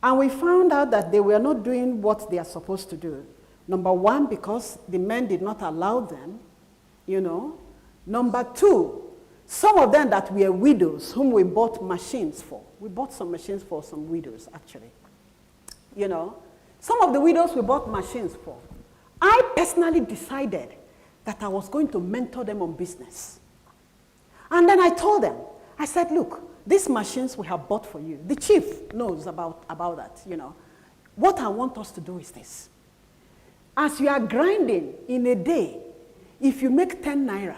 And we found out that they were not doing what they are supposed to do. Number one, because the men did not allow them, you know. Number two, some of them that were widows, whom we bought machines for. We bought some machines for some widows, actually. You know, some of the widows we bought machines for. I personally decided that I was going to mentor them on business. And then I told them, I said, look, these machines we have bought for you. The chief knows about that, you know. What I want us to do is this. As you are grinding in a day, if you make 10 naira,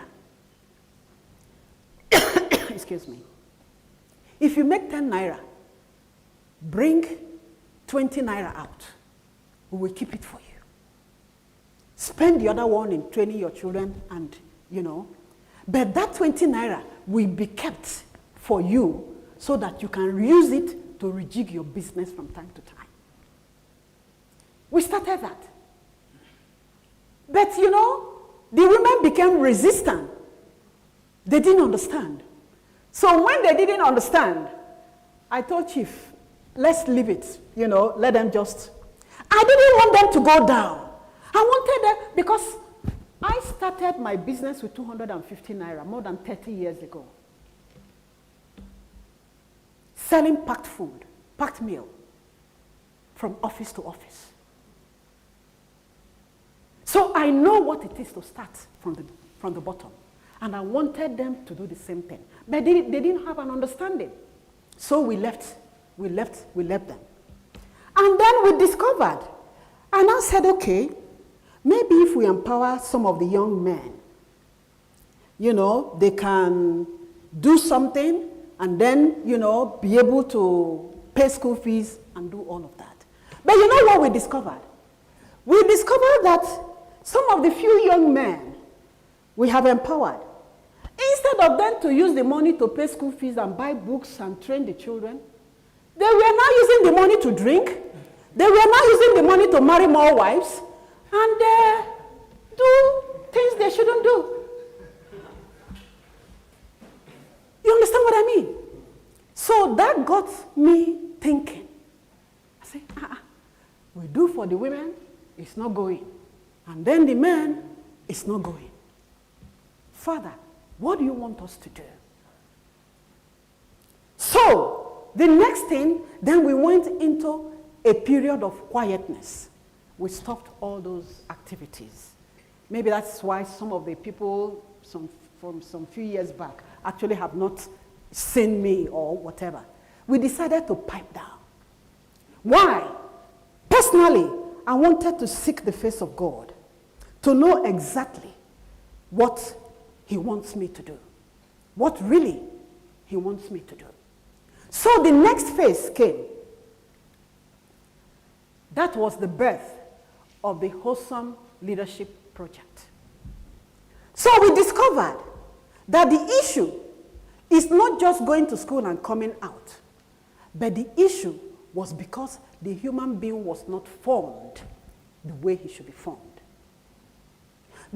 excuse me, if you make 10 naira, bring 20 naira out. We will keep it for you. Spend the other one in training your children and, you know, but that 20 naira will be kept for you so that you can use it to rejig your business from time to time. We started that. But, you know, the women became resistant. They didn't understand. So when they didn't understand, I told Chief, let's leave it, you know, let them just. I didn't want them to go down. I wanted them, because I started my business with 250 naira more than 30 years ago. Selling packed food, packed meal, from office to office. So I know what it is to start from the bottom. And I wanted them to do the same thing. But they didn't have an understanding. So we left them. And then we discovered, and I said, okay, maybe if we empower some of the young men, you know, they can do something and then, you know, be able to pay school fees and do all of that. But you know what we discovered? We discovered that some of the few young men we have empowered, instead of them to use the money to pay school fees and buy books and train the children, they were now using the money to drink. They were now using the money to marry more wives and do things they shouldn't do. You understand what I mean? So that got me thinking. I said, we do for the women, it's not going. And then the men, it's not going. Father, what do you want us to do? So, the next thing, then we went into a period of quietness. We stopped all those activities. Maybe that's why some of the people from some few years back actually have not seen me or whatever. We decided to pipe down. Why? Personally, I wanted to seek the face of God, to know exactly what He wants me to do, what really He wants me to do. So the next phase came. That was the birth of the Wholesome Leadership Project. So we discovered that the issue is not just going to school and coming out, but the issue was because the human being was not formed the way he should be formed.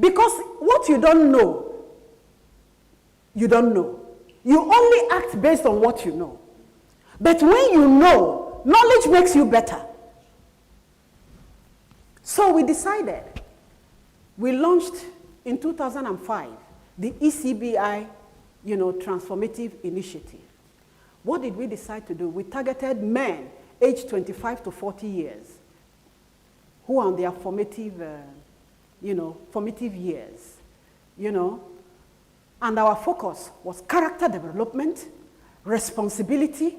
Because what you don't know, you don't know. You only act based on what you know. But when you know, knowledge makes you better. So we decided, we launched in 2005 the ECBI, transformative initiative. What did we decide to do? We targeted men aged 25 to 40 years who are on their formative years, And our focus was character development, responsibility,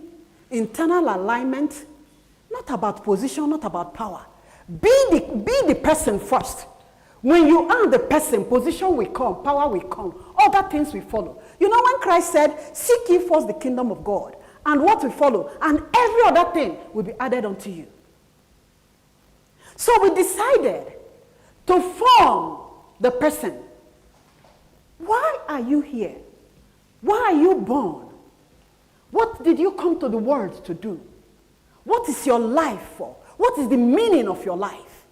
internal alignment, not about position, not about power. Be the person first. When you are the person, position will come, power will come, other things will follow. You know when Christ said, seek ye first the kingdom of God, and what will follow, and every other thing will be added unto you. So we decided to form the person. Why are you here? Why are you born? What did you come to the world to do? What is your life for? What is the meaning of your life?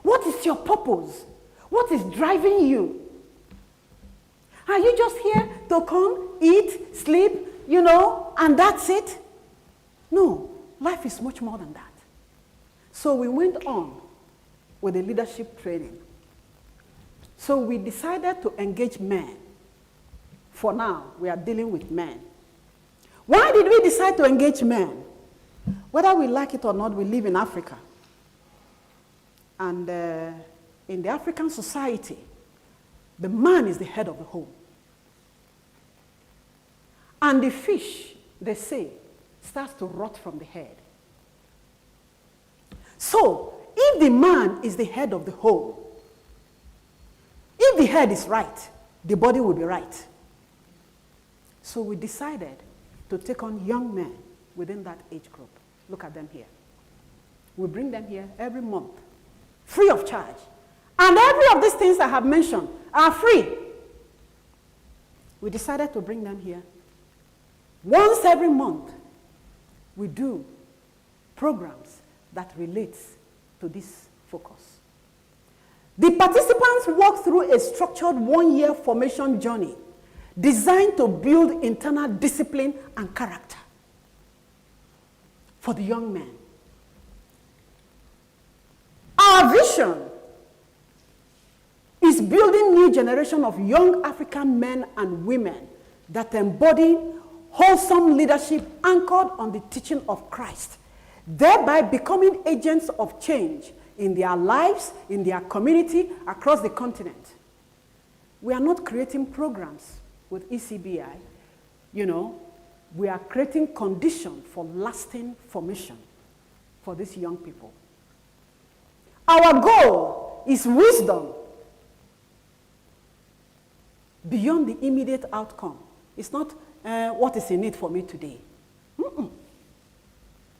What is your purpose? What is driving you? Are you just here to come, eat, sleep, and that's it? No. Life life is much more than that. So we went on with the leadership training. So we decided to engage men. For now, we are dealing with men. Why did we decide to engage men? Whether we like it or not, we live in Africa. And in the African society, the man is the head of the home. And the fish, they say, starts to rot from the head. So, if the man is the head of the home, if the head is right, the body will be right. So we decided to take on young men within that age group. Look at them here. We bring them here every month, free of charge. And every of these things I have mentioned are free. We decided to bring them here. Once every month, we do programs that relate to this focus. The participants walk through a structured one-year formation journey designed to build internal discipline and character for the young men. Our vision is building new generation of young African men and women that embody wholesome leadership anchored on the teaching of Christ, thereby becoming agents of change in their lives, in their community, across the continent. We are not creating programs with ECBI. We are creating conditions for lasting formation for these young people. Our goal is wisdom beyond the immediate outcome. It's not what is in it for me today.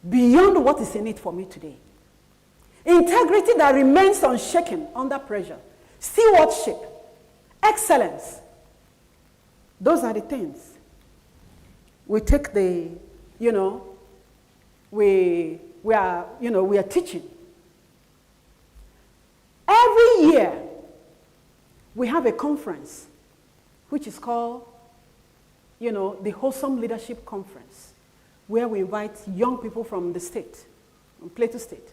Beyond what is in it for me today. Integrity that remains unshaken under pressure. Stewardship. Excellence. Those are the things. We take the, we are teaching. Every year, we have a conference, which is called, the Wholesome Leadership Conference, where we invite young people from the state, from Plateau State.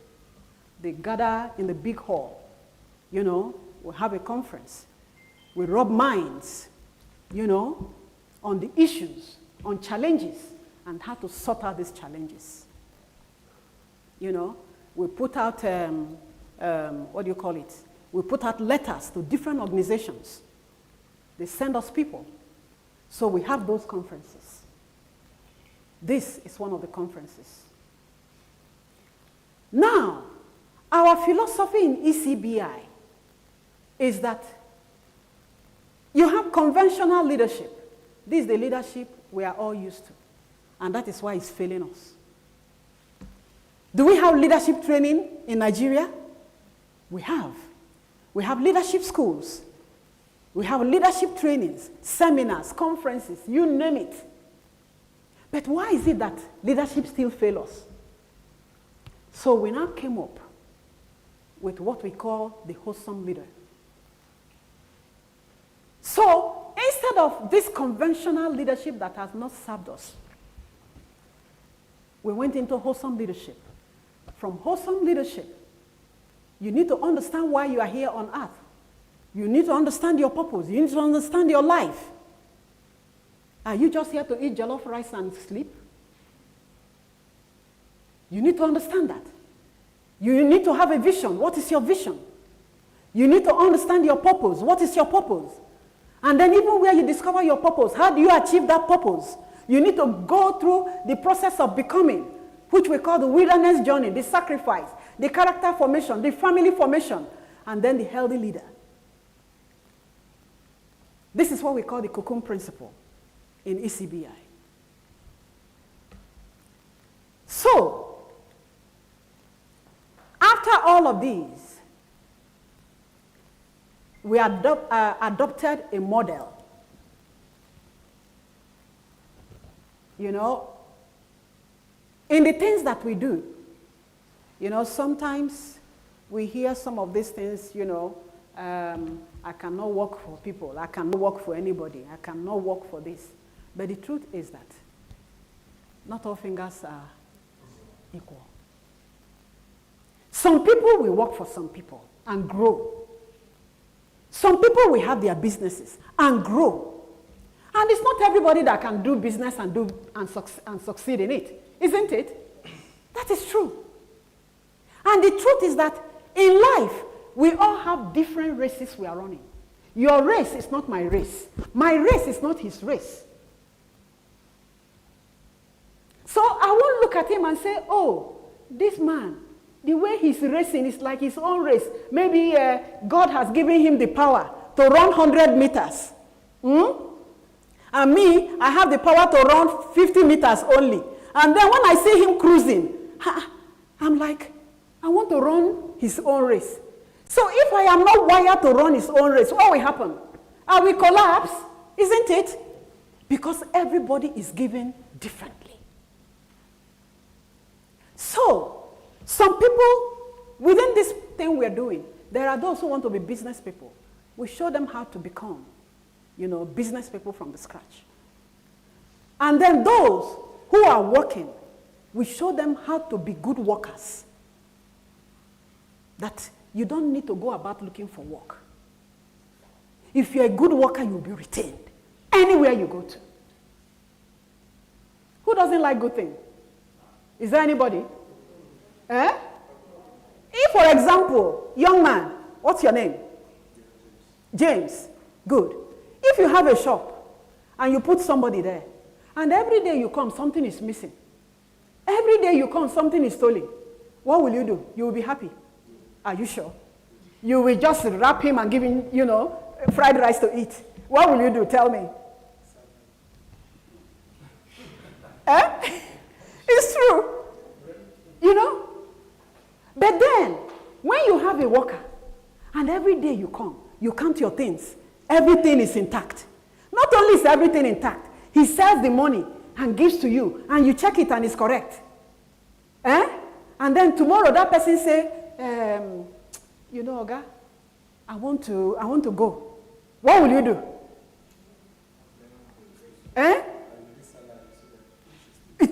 They gather in the big hall. We have a conference. We rub minds, on the issues, on challenges, and how to sort out these challenges. We put out, we put out letters to different organizations. They send us people. So we have those conferences. This is one of the conferences. Now, our philosophy in ECBI is that you have conventional leadership. This is the leadership we are all used to. And that is why it's failing us. Do we have leadership training in Nigeria? We have. We have leadership schools. We have leadership trainings, seminars, conferences, you name it. But why is it that leadership still fails us? So we now came up with what we call the wholesome leader. So instead of this conventional leadership that has not served us, we went into wholesome leadership. From wholesome leadership, you need to understand why you are here on earth. You need to understand your purpose. You need to understand your life. Are you just here to eat jollof rice and sleep? You need to understand that. You need to have a vision. What is your vision? You need to understand your purpose. What is your purpose? And then even where you discover your purpose, how do you achieve that purpose? You need to go through the process of becoming, which we call the wilderness journey, the sacrifice, the character formation, the family formation, and then the healthy leader. This is what we call the cocoon principle in ECBI. So, after all of these, we adopted a model. In the things that we do, sometimes we hear some of these things, I cannot work for people. I cannot work for anybody. I cannot work for this. But the truth is that not all fingers equal. Some people will work for some people and grow. Some people will have their businesses and grow. And it's not everybody that can do business and succeed in it, isn't it? That is true. And the truth is that in life, we all have different races we are running. Your race is not my race. My race is not his race. So I won't look at him and say, oh, this man, the way he's racing is like his own race. Maybe God has given him the power to run 100 meters. And me, I have the power to run 50 meters only. And then when I see him cruising, I'm like, I want to run his own race. So if I am not wired to run his own race, what will happen? I will collapse, isn't it? Because everybody is given differently. So, some people, within this thing we're doing, there are those who want to be business people. We show them how to become, business people from the scratch. And then those who are working, we show them how to be good workers. That you don't need to go about looking for work. If you're a good worker, you'll be retained anywhere you go to. Who doesn't like good things? Is there anybody? If, for example, young man, what's your name? James. Good. If you have a shop and you put somebody there, and every day you come, something is missing. Every day you come, something is stolen. What will you do? You will be happy. Are you sure? You will just wrap him and give him, fried rice to eat. What will you do? Tell me. It's true. But then, when you have a worker, and every day you come, you count your things, everything is intact. Not only is everything intact, he sells the money and gives to you, and you check it and it's correct. And then tomorrow that person say, Oga, I want to go. What will you do?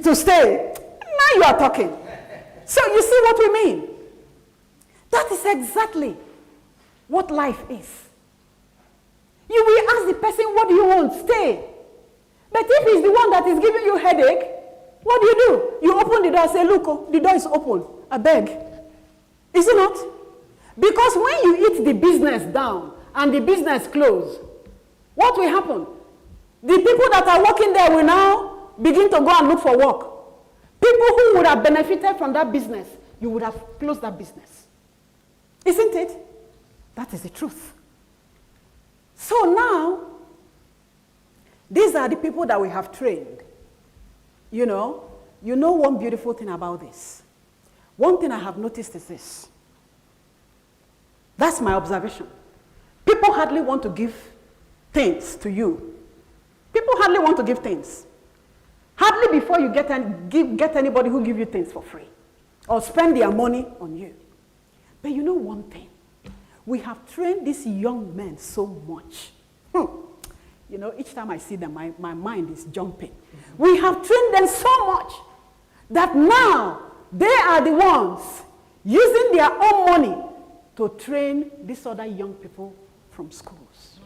To stay. Now you are talking. So you see what we mean? That is exactly what life is. You will ask the person, what do you want? Stay. But if he's the one that is giving you headache, what do? You open the door and say, look, the door is open. I beg. Is it not? Because when you eat the business down and the business close, what will happen? The people that are working there will now begin to go and look for work. People who would have benefited from that business, you would have closed that business. Isn't it? That is the truth. So now, these are the people that we have trained. You know one beautiful thing about this. One thing I have noticed is this. That's my observation. People hardly want to give things to you. People hardly want to give things. Hardly before you get anybody who give you things for free or spend their money on you. But you know one thing? We have trained these young men so much. Each time I see them, my mind is jumping. We have trained them so much that now they are the ones using their own money to train these other young people from schools.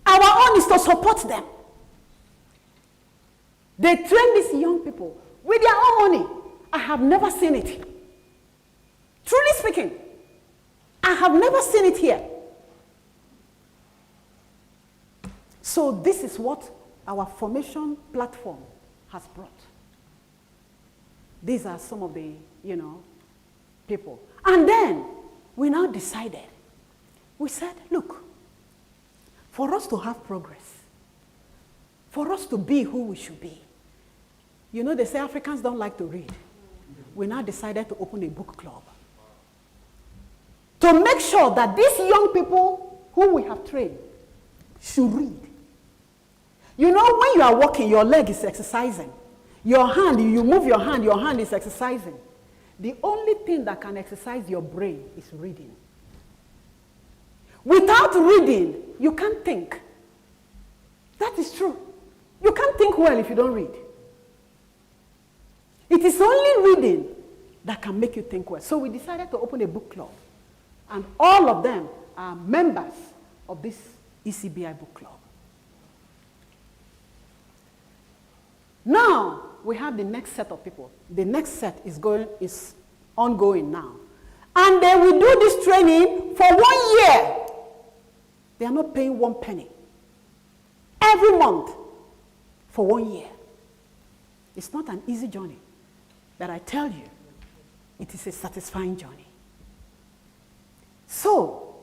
Our own is to support them. They train these young people with their own money. I have never seen it. Truly speaking, I have never seen it here. So this is what our formation platform has brought. These are some of the, people. And then we now decided, we said, look, for us to have progress, for us to be who we should be, they say Africans don't like to read. We now decided to open a book club to make sure that these young people who we have trained should read. When you are walking, your leg is exercising. Your hand, you move your hand is exercising. The only thing that can exercise your brain is reading. Without reading, you can't think. That is true. You can't think well if you don't read. It is only reading that can make you think well. So we decided to open a book club. And all of them are members of this ECBI book club. Now, we have the next set of people. The next set is ongoing now. And they will do this training for 1 year. They are not paying 1 penny. Every month for 1 year. It's not an easy journey. But I tell you, it is a satisfying journey. So,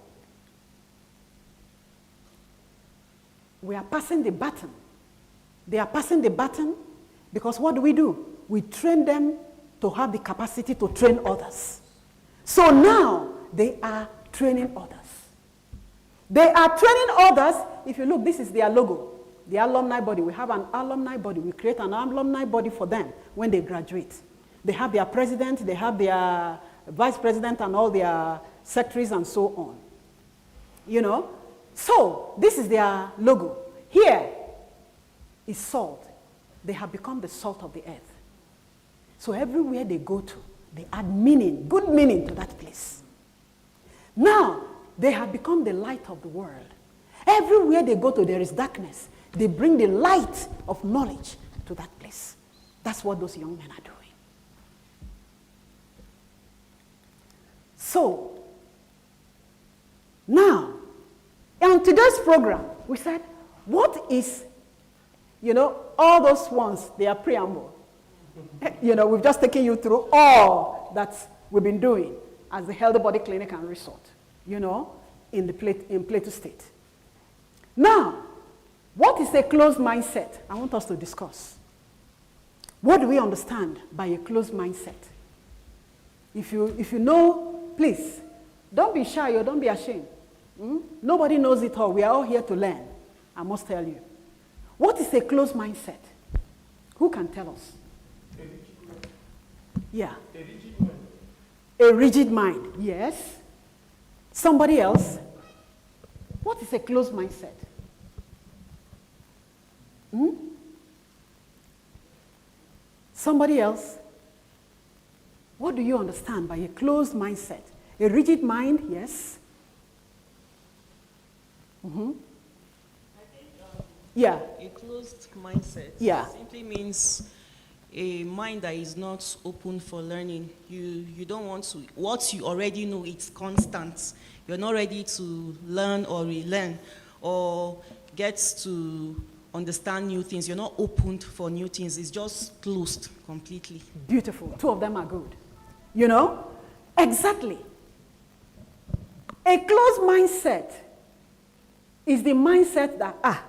we are passing the baton. They are passing the baton because what do? We train them to have the capacity to train others. So now, they are training others. They are training others. If you look, this is their logo. The alumni body. We have an alumni body. We create an alumni body for them when they graduate. They have their president, they have their vice president and all their secretaries and so on. You know? So, this is their logo. Here is salt. They have become the salt of the earth. So everywhere they go to, they add meaning, good meaning to that place. Now, they have become the light of the world. Everywhere they go to, there is darkness. They bring the light of knowledge to that place. That's what those young men are doing. So, now, on today's program, we said, what is, all those ones, they are preamble. We've just taken you through all that we've been doing as the Healthy Body Clinic and Resort, in Plateau State. Now, what is a closed mindset? I want us to discuss. What do we understand by a closed mindset? If you know, please, don't be shy or don't be ashamed. Nobody knows it all. We are all here to learn. I must tell you. What is a closed mindset? Who can tell us? A rigid mind. Yeah. A rigid mind. A rigid mind, yes. Somebody else? What is a closed mindset? Somebody else? What do you understand by a closed mindset? A rigid mind, yes. I think a closed mindset simply means a mind that is not open for learning. You don't want to, what you already know, it's constant. You're not ready to learn or relearn or get to understand new things. You're not opened for new things. It's just closed completely. Beautiful. 2 of them are good. Exactly. A closed mindset is the mindset that,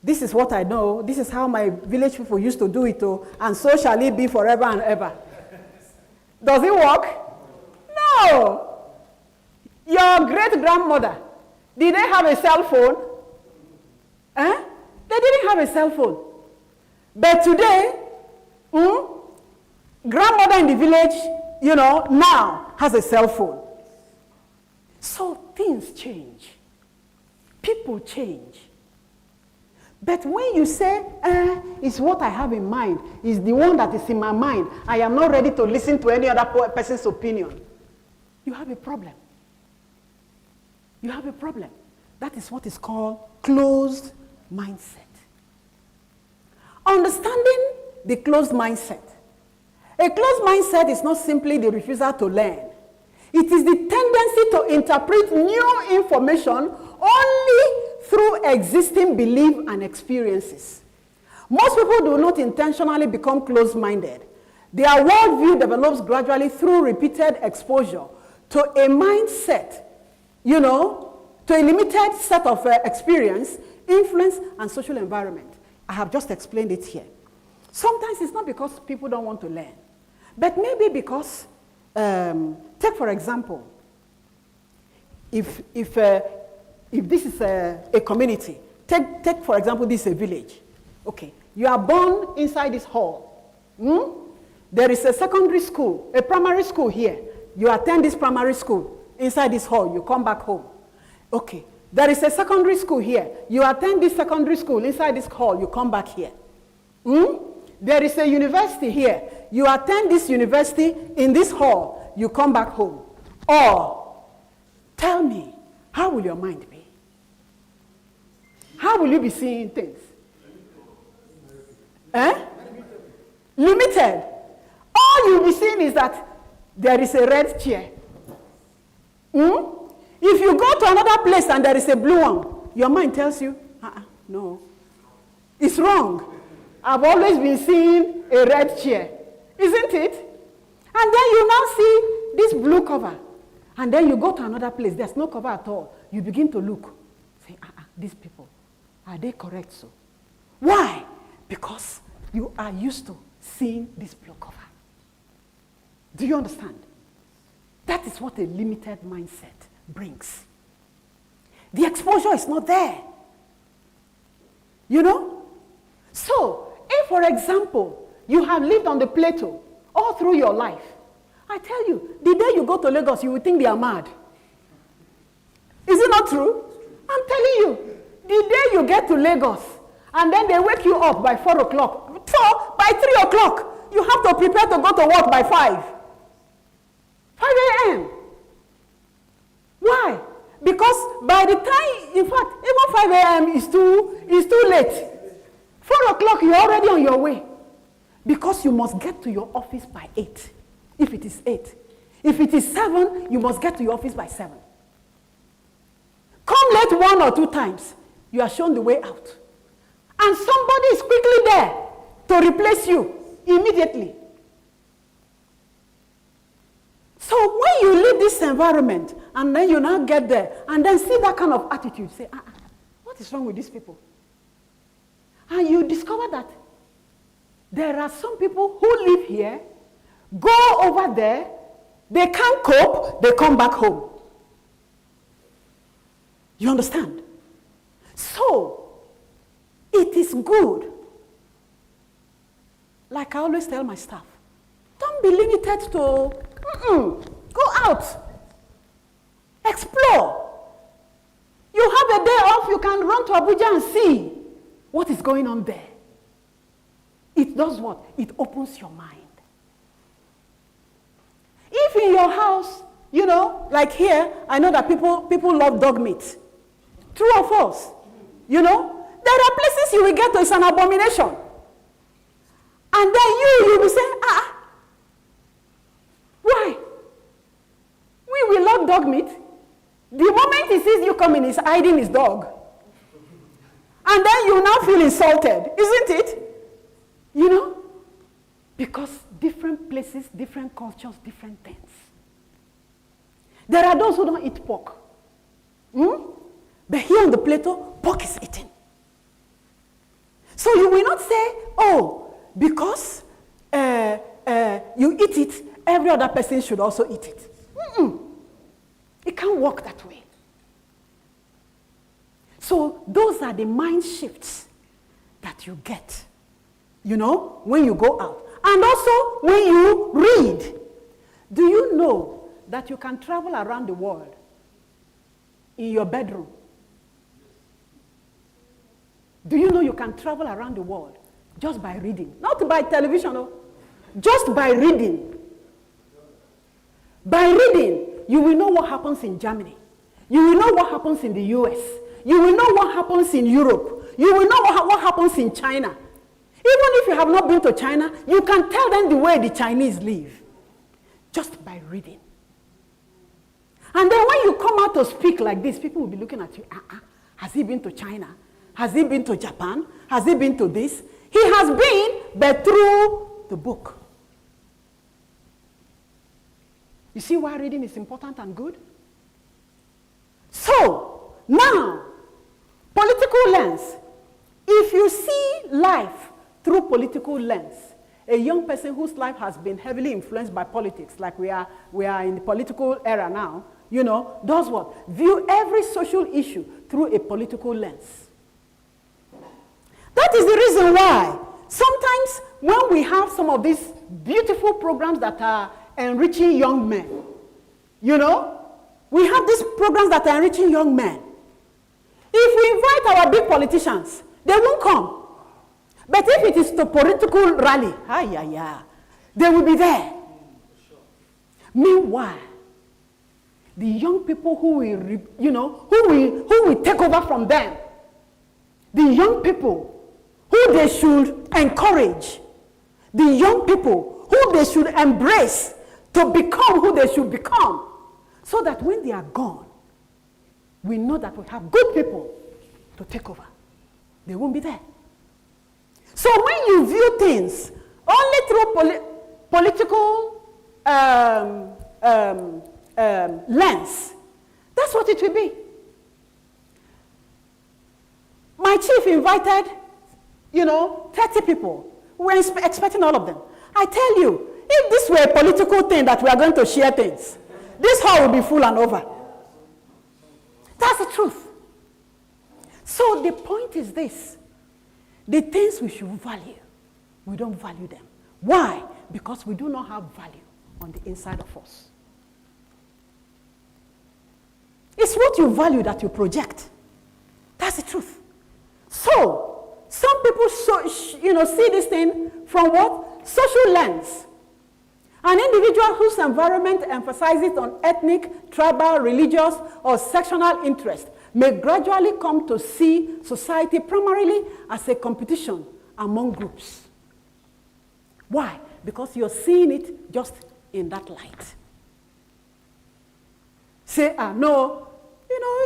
this is what I know, this is how my village people used to do it, and so shall it be forever and ever. Does it work? No. Your great-grandmother, did they have a cell phone? They didn't have a cell phone. But today, grandmother in the village, now has a cell phone. So things change. People change. But when you say, it's what I have in mind, it's the one that is in my mind, I am not ready to listen to any other person's opinion, you have a problem. You have a problem. That is what is called closed mindset. Understanding the closed mindset. A closed mindset is not simply the refusal to learn. It is the tendency to interpret new information only through existing belief and experiences. Most people do not intentionally become closed-minded. Their worldview develops gradually through repeated exposure to a mindset, to a limited set of experience, influence, and social environment. I have just explained it here. Sometimes it's not because people don't want to learn, but maybe because, take for example, if this is a community, take for example, this is a village. Okay, you are born inside this hall. There is a secondary school, a primary school here. You attend this primary school inside this hall. You come back home. Okay, There is a secondary school here. You attend this secondary school inside this hall, you come back here. There is a university here. You attend this university in this hall, you come back home. Or, tell me, how will your mind be? How will you be seeing things? Limited. All you'll be seeing is that there is a red chair. If you go to another place and there is a blue one, your mind tells you, no, it's wrong. I've always been seeing a red chair, isn't it? And then you now see this blue cover. And then you go to another place, there's no cover at all. You begin to look, say, these people, are they correct so? Why? Because you are used to seeing this blue cover. Do you understand? That is what a limited mindset brings. The exposure is not there. You know? So, if, for example, you have lived on the plateau all through your life, I tell you, the day you go to Lagos, you will think they are mad. Is it not true? I'm telling you, the day you get to Lagos, and then they wake you up by 4 o'clock. So, by 3 o'clock, you have to prepare to go to work by 5 a.m. Why? Because by the time, in fact, even 5 a.m. is too late. 4 o'clock, you're already on your way. Because you must get to your office by 8, if it is 8. If it is 7, you must get to your office by 7. Come late 1 or 2 times, you are shown the way out. And somebody is quickly there to replace you immediately. So when you leave this environment, and then you now get there, and then see that kind of attitude, say, what is wrong with these people? And you discover that there are some people who live here, go over there, they can't cope, they come back home. You understand? So, it is good. Like I always tell my staff, don't be limited to, go out. Explore. You have a day off, you can run to Abuja and see what is going on there. It does what? It opens your mind. If in your house, you know, like here, I know that people love dog meat. True or false? You know, there are places you will get to, it's an abomination. And then you will say, why? We will love dog meat. The moment he sees you coming, he's hiding his dog. And then you now feel insulted, isn't it? You know? Because different places, different cultures, different things. There are those who don't eat pork. But here on the plateau, pork is eaten. So you will not say, because you eat it, every other person should also eat it. It can't work that way. So those are the mind shifts that you get, you know, when you go out. And also when you read. Do you know that you can travel around the world in your bedroom? Do you know you can travel around the world just by reading? Not by television, no. Just by reading. By reading, you will know what happens in Germany. You will know what happens in the US. You will know what happens in Europe. You will know what happens in China. Even if you have not been to China, you can tell them the way the Chinese live. Just by reading. And then when you come out to speak like this, people will be looking at you. Has he been to China? Has he been to Japan? Has he been to this? He has been, but through the book. You see why reading is important and good? So, now, political lens. If you see life through political lens, a young person whose life has been heavily influenced by politics, like we are in the political era now, you know, does what? View every social issue through a political lens. That is the reason why sometimes when we have some of these beautiful programs that are enriching young men, you know, we have these programs that are enriching young men. If we invite our big politicians, they won't come. But if it is to political rally, they will be there. Meanwhile, the young people who will take over from them, the young people who they should encourage, the young people who they should embrace to become who they should become, so that when they are gone, we know that we have good people to take over. They won't be there. So when you view things only through political lens, that's what it will be. My chief invited, 30 people. We were expecting all of them. I tell you, if this were a political thing that we are going to share things, this hall will be full and over. That's the truth. So the point is this. The things we should value, we don't value them. Why? Because we do not have value on the inside of us. It's what you value that you project. That's the truth. So, some people see this thing from what? Social lens. An individual whose environment emphasizes on ethnic, tribal, religious, or sectional interest may gradually come to see society primarily as a competition among groups. Why? Because you're seeing it just in that light. Say, no,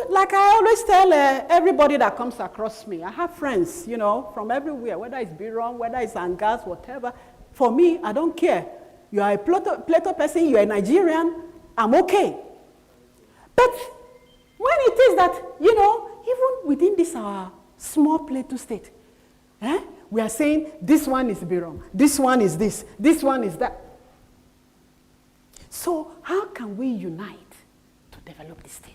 like I always tell everybody that comes across me, I have friends, from everywhere, whether it's Biron, whether it's Angas, whatever. For me, I don't care. You are a Plato person, you are a Nigerian, I'm okay. But when it is that, even within this our small Plato state, we are saying this one is Biron, this one is this one is that. So how can we unite to develop the state?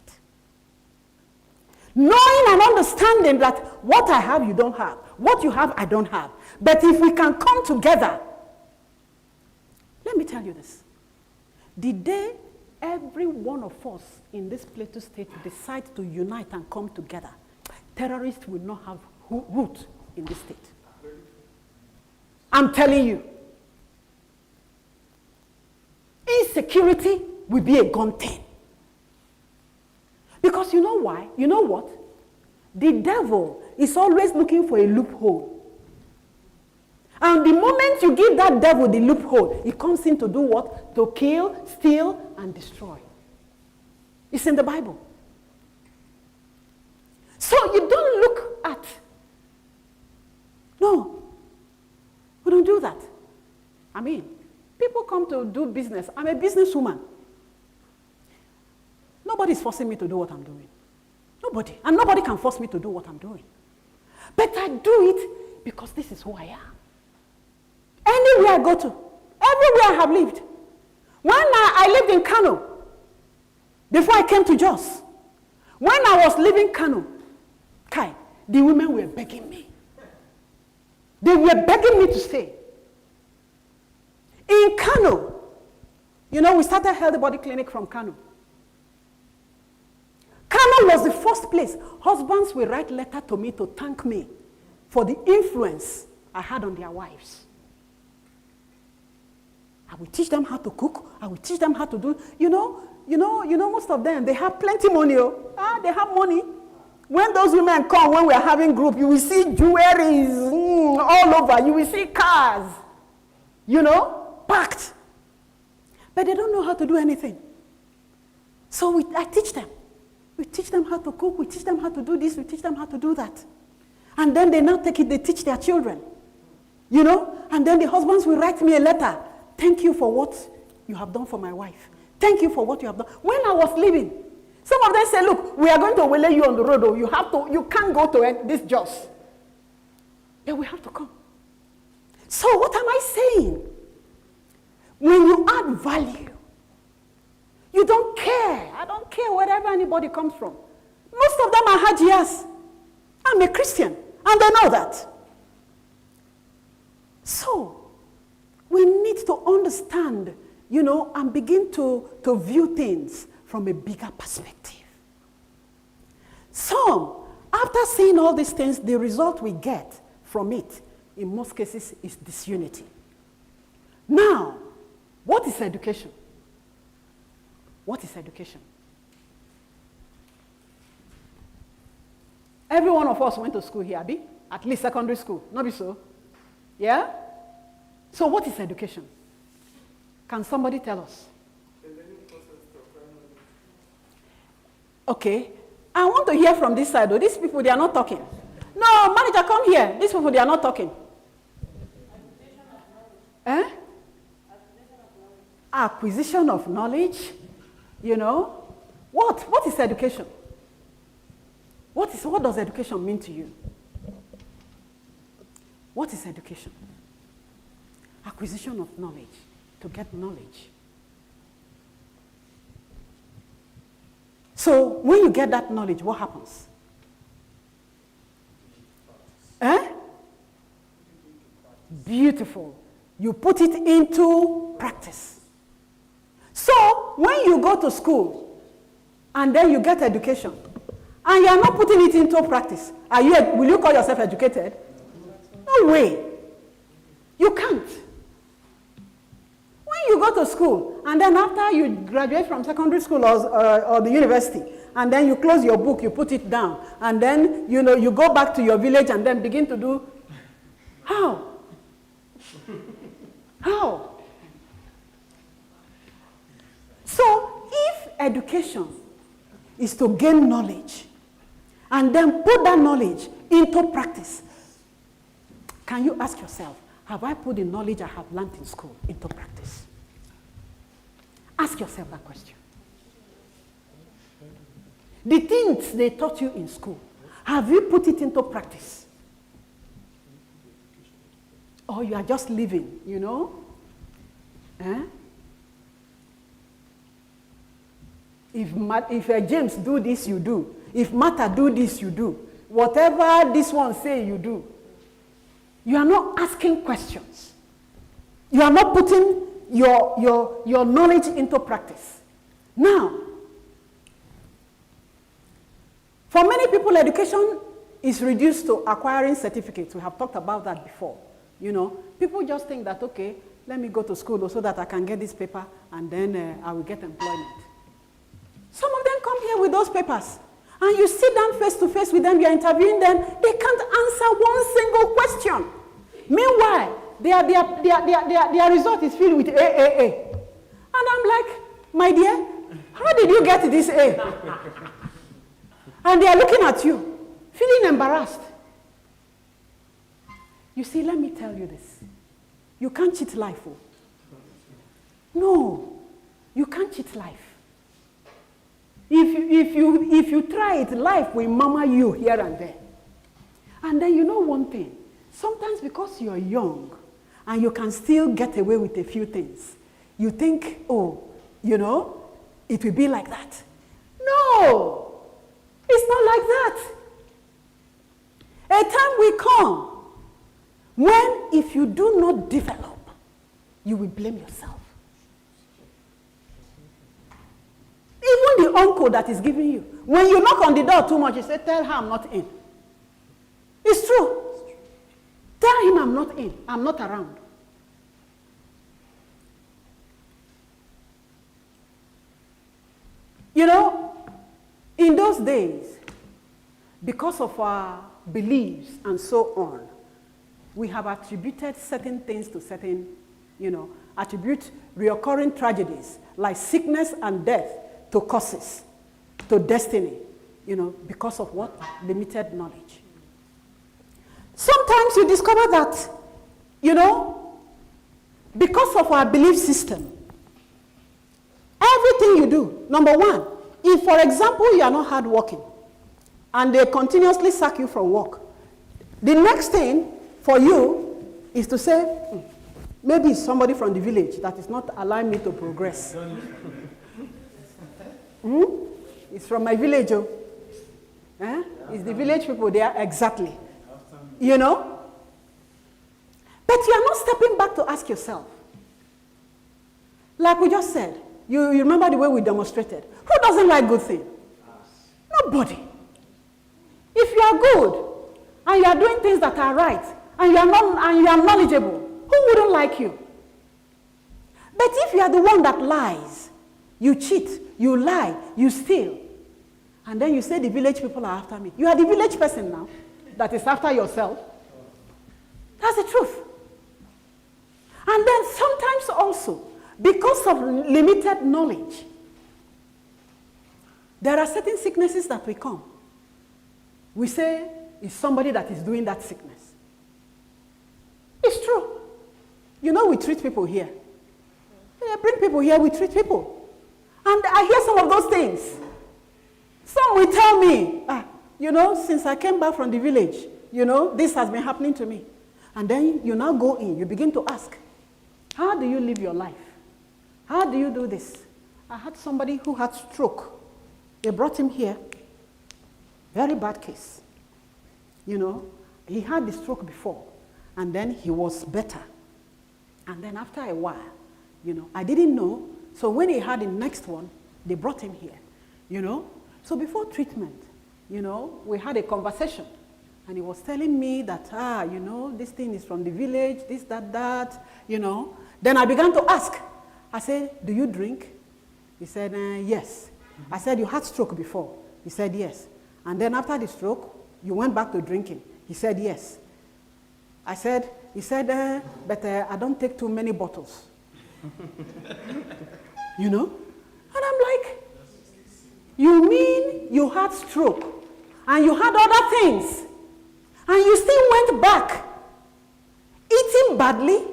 Knowing and understanding that what I have, you don't have. What you have, I don't have. But if we can come together, let me tell you this. The day every one of us in this Plateau state decides to unite and come together, terrorists will not have root in this state. I'm telling you. Insecurity will be a gone thing. Because you know why? You know what? The devil is always looking for a loophole. And the moment you give that devil the loophole, he comes in to do what? To kill, steal, and destroy. It's in the Bible. So you don't look at. No. We don't do that. I mean, people come to do business. I'm a businesswoman. Nobody's forcing me to do what I'm doing. Nobody. And nobody can force me to do what I'm doing. But I do it because this is who I am. Anywhere I go to, everywhere I have lived. When I lived in Kano, before I came to Jos, when I was leaving Kano, the women were begging me. They were begging me to stay. In Kano, we started Healthy Body Clinic from Kano. Kano was the first place. Husbands will write letter to me to thank me for the influence I had on their wives. I will teach them how to cook. I will teach them how to do, most of them, they have plenty money. They have money. When those women come, when we are having group, you will see jewelries all over. You will see cars, packed. But they don't know how to do anything. So I teach them. We teach them how to cook. We teach them how to do this. We teach them how to do that. And then they now take it, they teach their children. And then the husbands will write me a letter. Thank you for what you have done for my wife. Thank you for what you have done. When I was leaving, some of them said, look, we are going to waylay you on the road. You can't go to this Jos. But we have to come. So what am I saying? When you add value, you don't care. I don't care wherever anybody comes from. Most of them are Hajias. I'm a Christian, and they know that. So, we need to understand, and begin to view things from a bigger perspective. Some, out after seeing all these things, the result we get from it, in most cases, is disunity. Now, what is education? What is education? Every one of us went to school here, Abi? At least secondary school, not be so? Yeah? So what is education? Can somebody tell us? Okay. I want to hear from this side, though. These people, they are not talking. No, manager, come here. These people, they are not talking. Eh? Acquisition of knowledge. You know? What is education? What does education mean to you? What is education? Acquisition of knowledge, to get knowledge. So when you get that knowledge, what happens? Eh? Beautiful. You put it into practice. So when you go to school and then you get education and you are not putting it into practice, will you call yourself educated? No way. You can't. When you go to school, and then after you graduate from secondary school or the university, and then you close your book, you put it down, and then you go back to your village and then begin to do, how? How? So if education is to gain knowledge, and then put that knowledge into practice, can you ask yourself, have I put the knowledge I have learned in school into practice? Ask yourself that question. The things they taught you in school, have you put it into practice? Or you are just living, you know? Eh? If James do this, you do. If Martha do this, you do. Whatever this one say, you do. You are not asking questions. You are not putting your knowledge into practice. Now, for many people, education is reduced to acquiring certificates. We have talked about that before. You know, people just think that, okay, let me go to school so that I can get this paper and then I will get employment. Some of them come here with those papers and you sit down face to face with them, you're interviewing them, they can't answer one single question. Meanwhile, their result is filled with A. And I'm like, my dear, how did you get this A? And they are looking at you, feeling embarrassed. You see, let me tell you this. You can't cheat life. Oh. No, you can't cheat life. If you try it, life will mama you here and there. And then you know one thing. Sometimes because you're young and you can still get away with a few things, you think, oh, you know, it will be like that. No, it's not like that. A time will come when if you do not develop, you will blame yourself. Even the uncle that is giving you, when you knock on the door too much, you say, tell her I'm not in. It's true. Tell him I'm not in, I'm not around. You know, in those days, because of our beliefs and so on, we have attributed certain things to certain, attribute recurring tragedies like sickness and death to causes, to destiny, because of what? Limited knowledge. Sometimes you discover that, because of our belief system, everything you do, number one, if, for example, you are not hardworking and they continuously sack you from work, the next thing for you is to say, maybe it's somebody from the village that is not allowing me to progress. It's from my village. Oh. Eh? It's the village people there, exactly. But you are not stepping back to ask yourself. Like we just said, you remember the way we demonstrated. Who doesn't like good things? Nobody. If If you are good, and you are doing things that are right, and you are knowledgeable, who wouldn't like you? But if you are the one that lies, you cheat, you lie, you steal, and then you say the village people are after me. You are the village person now that is after yourself. That's the truth. And then sometimes also, because of limited knowledge, there are certain sicknesses that will come. We say it's somebody that is doing that sickness. It's true. You know, we treat people here. Yeah, bring people here, we treat people. And I hear some of those things. Some will tell me, since I came back from the village, this has been happening to me. And then you now go in, you begin to ask, how do you live your life? How do you do this? I had somebody who had stroke. They brought him here. Very bad case. He had the stroke before, and then he was better. And then after a while, I didn't know. So when he had the next one, they brought him here, So before treatment, we had a conversation. And he was telling me that, this thing is from the village, this, that, Then I began to ask. I said, do you drink? He said, yes. I said, you had stroke before? He said, yes. And then after the stroke, you went back to drinking? He said, yes. He said, but I don't take too many bottles. And I'm like, you mean you had stroke and you had other things and you still went back eating badly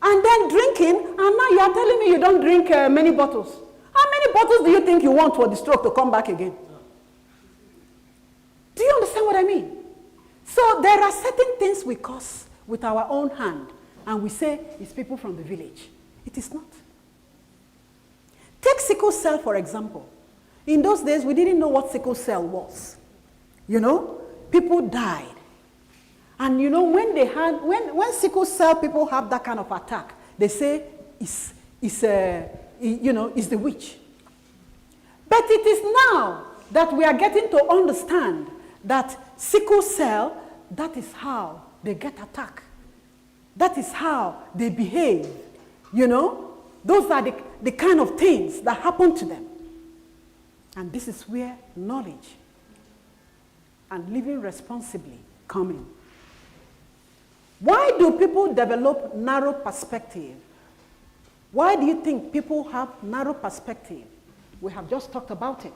and then drinking, and now you are telling me you don't drink many bottles? How many bottles do you think you want for the stroke to come back again? Do you understand what I mean? So there are certain things we cause with our own hand, and we say it's people from the village. It is not. Take sickle cell, for example. In those days, we didn't know what sickle cell was. People died. And when sickle cell people have that kind of attack, they say it's the witch. But it is now that we are getting to understand that sickle cell, that is how they get attacked. That is how they behave. Those are the kind of things that happen to them. And this is where knowledge and living responsibly come in. Why do people develop narrow perspective? Why do you think people have narrow perspective? We have just talked about it.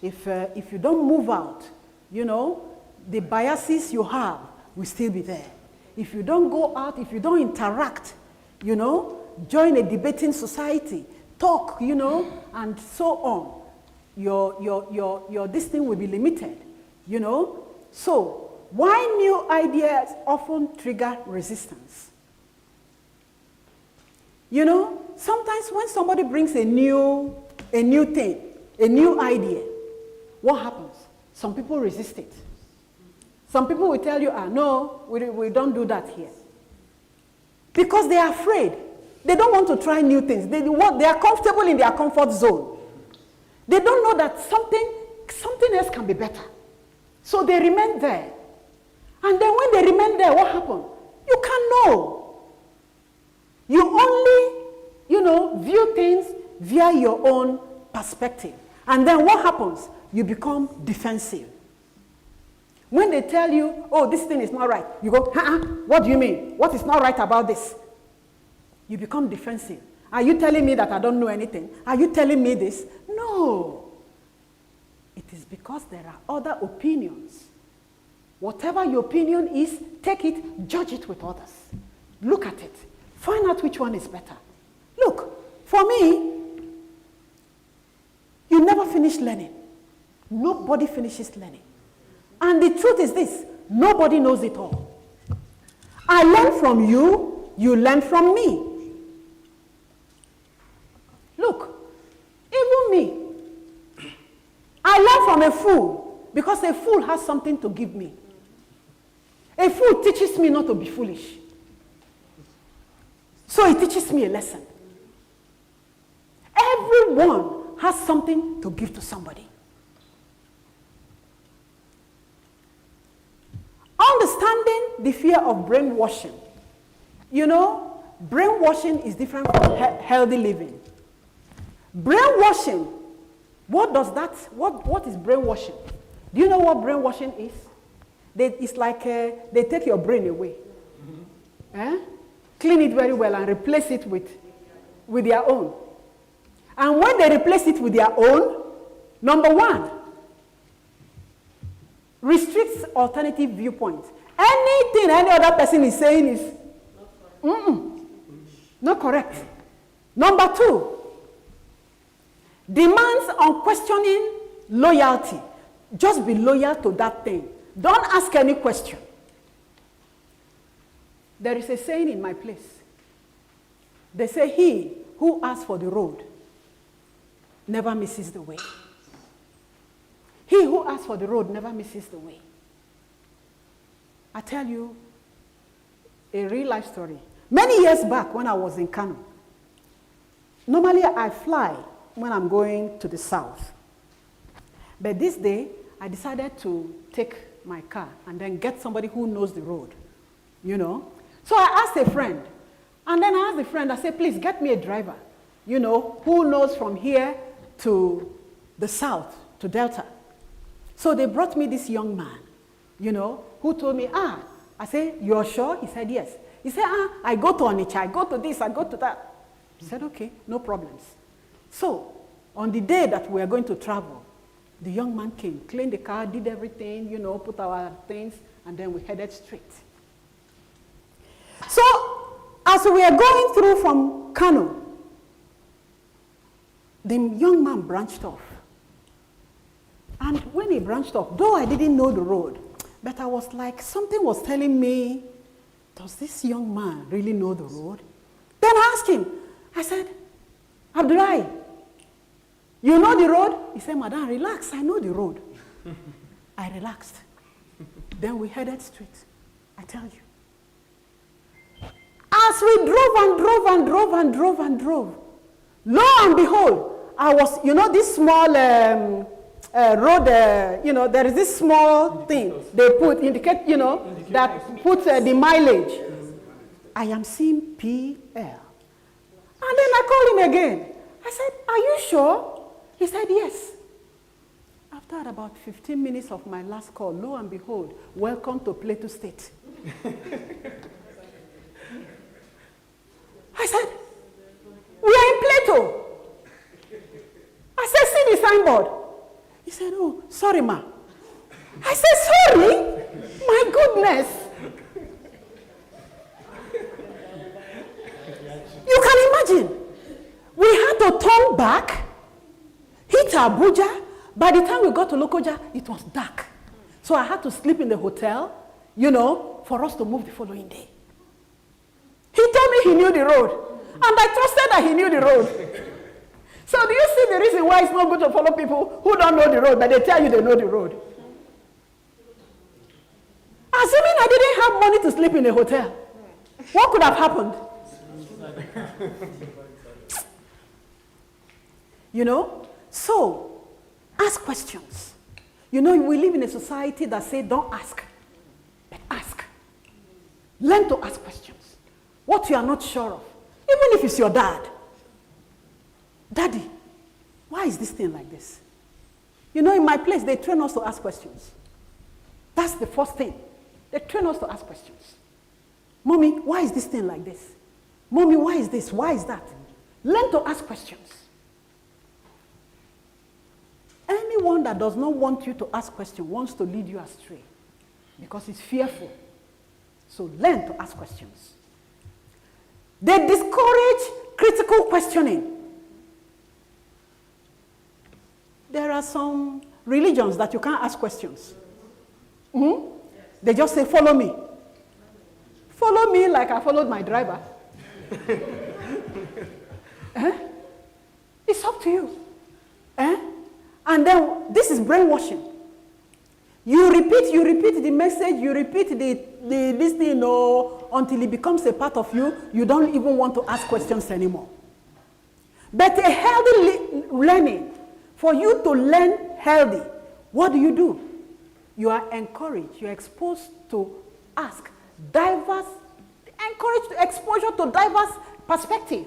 If you don't move out, the biases you have will still be there. If you don't go out, if you don't interact, join a debating society, talk, and so on, your this thing will be limited, So, why new ideas often trigger resistance? Sometimes when somebody brings a new thing, a new idea, what happens? Some people resist it. Some people will tell you, no, we don't do that here. Because they are afraid. They don't want to try new things. They are comfortable in their comfort zone. They don't know that something else can be better. So they remain there. And then when they remain there, what happens? You can't know. You only, view things via your own perspective. And then what happens? You become defensive. When they tell you, oh, this thing is not right, you go, what do you mean? What is not right about this? You become defensive. Are you telling me that I don't know anything? Are you telling me this? No. It is because there are other opinions. Whatever your opinion is, take it, judge it with others. Look at it. Find out which one is better. Look, for me, you never finish learning. Nobody finishes learning. And the truth is this, nobody knows it all. I learn from you, you learn from me. Look, even me, I learn from a fool because a fool has something to give me. A fool teaches me not to be foolish. So he teaches me a lesson. Everyone has something to give to somebody. understanding the fear of brainwashing. You know, brainwashing is different from healthy living. Brainwashing, what is brainwashing? Do you know what brainwashing is? It's like they take your brain away. Clean it very well and replace it with their own. And when they replace it with their own, number one, restricts alternative viewpoints. Anything any other person is saying is not correct. Number two, demands unquestioning loyalty. Just be loyal to that thing. Don't ask any question. There is a saying in my place. They say, he who asks for the road never misses the way. He who asks for the road never misses the way. I tell you a real life story. Many years back when I was in Kano, normally I fly when I'm going to the south. But this day, I decided to take my car and then get somebody who knows the road, you know. So I asked a friend, and then I asked the friend, I said, please get me a driver, you know, who knows from here to the south, to Delta. So they brought me this young man, you know, who told me, I said, you're sure? He said, yes. He said, I go to Onitsha, I go to this, I go to that. I said, okay, no problems. So on the day that we are going to travel, the young man came, cleaned the car, did everything, you know, put our things, and then we headed straight. So as we are going through from Kano, the young man branched off. And when he branched off, though I didn't know the road, but I was like, something was telling me, does this young man really know the road? Then I asked him, I said, Abdullahi, you know the road? He said, Madam, relax, I know the road. I relaxed. Then we headed straight, I tell you. As we drove and drove and drove and drove and drove, lo and behold, I was, you know, this small road, you know, there is this small thing they put, indicate, you know, that puts the mileage. I am seeing PL. And then I called him again. I said, are you sure? He said, yes. After about 15 minutes of my last call, lo and behold, welcome to Plateau State. I said, we are in Plateau. I said, see the signboard. He said, oh, sorry, ma. I said, sorry? My goodness. You can imagine. We had to turn back, hit Abuja. By the time we got to Lokoja, it was dark. So I had to sleep in the hotel, you know, for us to move the following day. He told me he knew the road. And I trusted that he knew the road. So do you see the reason why it's not good to follow people who don't know the road, but they tell you they know the road? Assuming I didn't have money to sleep in a hotel, what could have happened? You know? So, ask questions. You know, we live in a society that says don't ask, but ask. Learn to ask questions. What you are not sure of. Even if it's your dad. Daddy, why is this thing like this? You know, in my place, they train us to ask questions. That's the first thing. They train us to ask questions. Mommy, why is this thing like this? Mommy, why is this? Why is that? Learn to ask questions. Anyone that does not want you to ask questions wants to lead you astray because it's fearful. So learn to ask questions. They discourage critical questioning. There are some religions that you can't ask questions. Mm-hmm. They just say, follow me. Follow me like I followed my driver. It's up to you. And then this is brainwashing. You repeat the message, you repeat this thing, until it becomes a part of you. You don't even want to ask questions anymore. But a healthy learning, for you to learn healthy, what do? You are encouraged, you're exposed to ask. Diverse, encourage exposure to diverse perspective.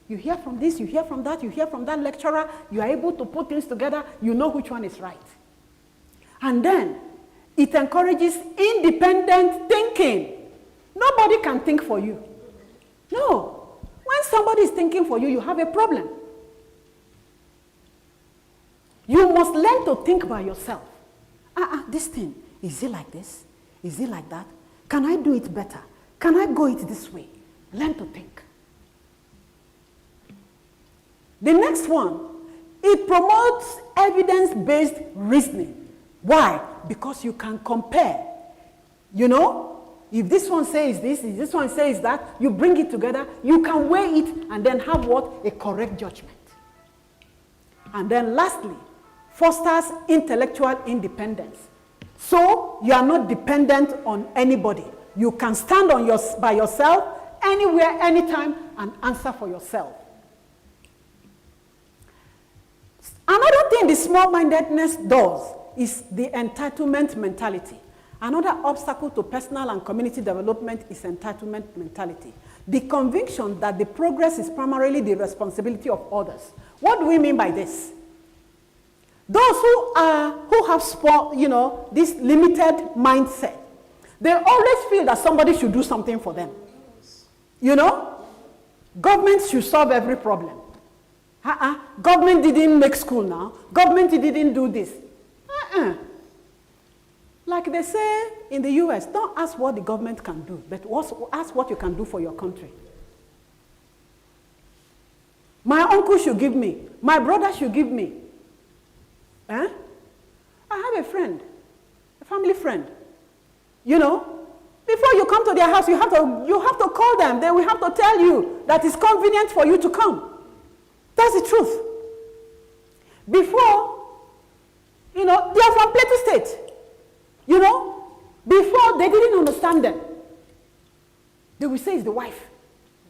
You hear from this, you hear from that, you hear from that lecturer, you are able to put things together, you know which one is right. And then, it encourages independent thinking. Nobody can think for you. No. When somebody is thinking for you, you have a problem. You must learn to think by yourself. This thing, is it like this? Is it like that? Can I do it better? Can I go it this way? Learn to think. The next one, it promotes evidence-based reasoning. Why? Because you can compare. You know, if this one says this, if this one says that, you bring it together, you can weigh it and then have what? A correct judgment. And then lastly, fosters intellectual independence. So you are not dependent on anybody. You can stand by yourself anywhere, anytime, and answer for yourself. Another thing the small-mindedness does is the entitlement mentality. Another obstacle to personal and community development is entitlement mentality. The conviction that the progress is primarily the responsibility of others. What do we mean by this? Those who have this limited mindset, they always feel that somebody should do something for them. You know, government should solve every problem. Government didn't make school now. Government didn't do this. Like they say in the US, don't ask what the government can do, but ask what you can do for your country. My uncle should give me. My brother should give me. I have a friend, a family friend. You know, before you come to their house, you have to call them. They will have to tell you that it's convenient for you to come. That's the truth. Before, they are from Plateau State. You know, before they didn't understand them. They will say it's the wife.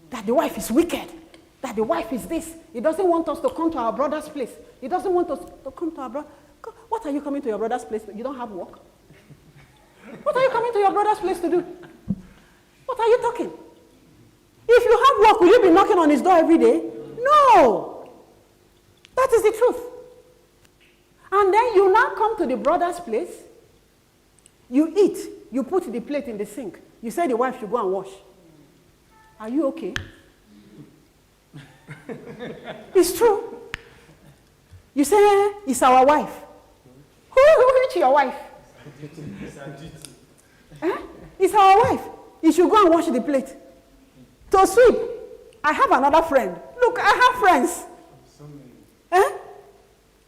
That the wife is wicked. That the wife is this. He doesn't want us to come to our brother's place. He doesn't want us to come to our brother. What are you coming to your brother's place? You don't have work? What are you coming to your brother's place to do? What are you talking? If you have work, will you be knocking on his door every day? No. That is the truth. And then you now come to the brother's place. You eat. You put the plate in the sink. You say the wife should go and wash. Are you okay? It's true. You say, it's our wife. Who is your wife? It's our wife. You should go and wash the plate. To sweep. I have another friend. Look, I have friends.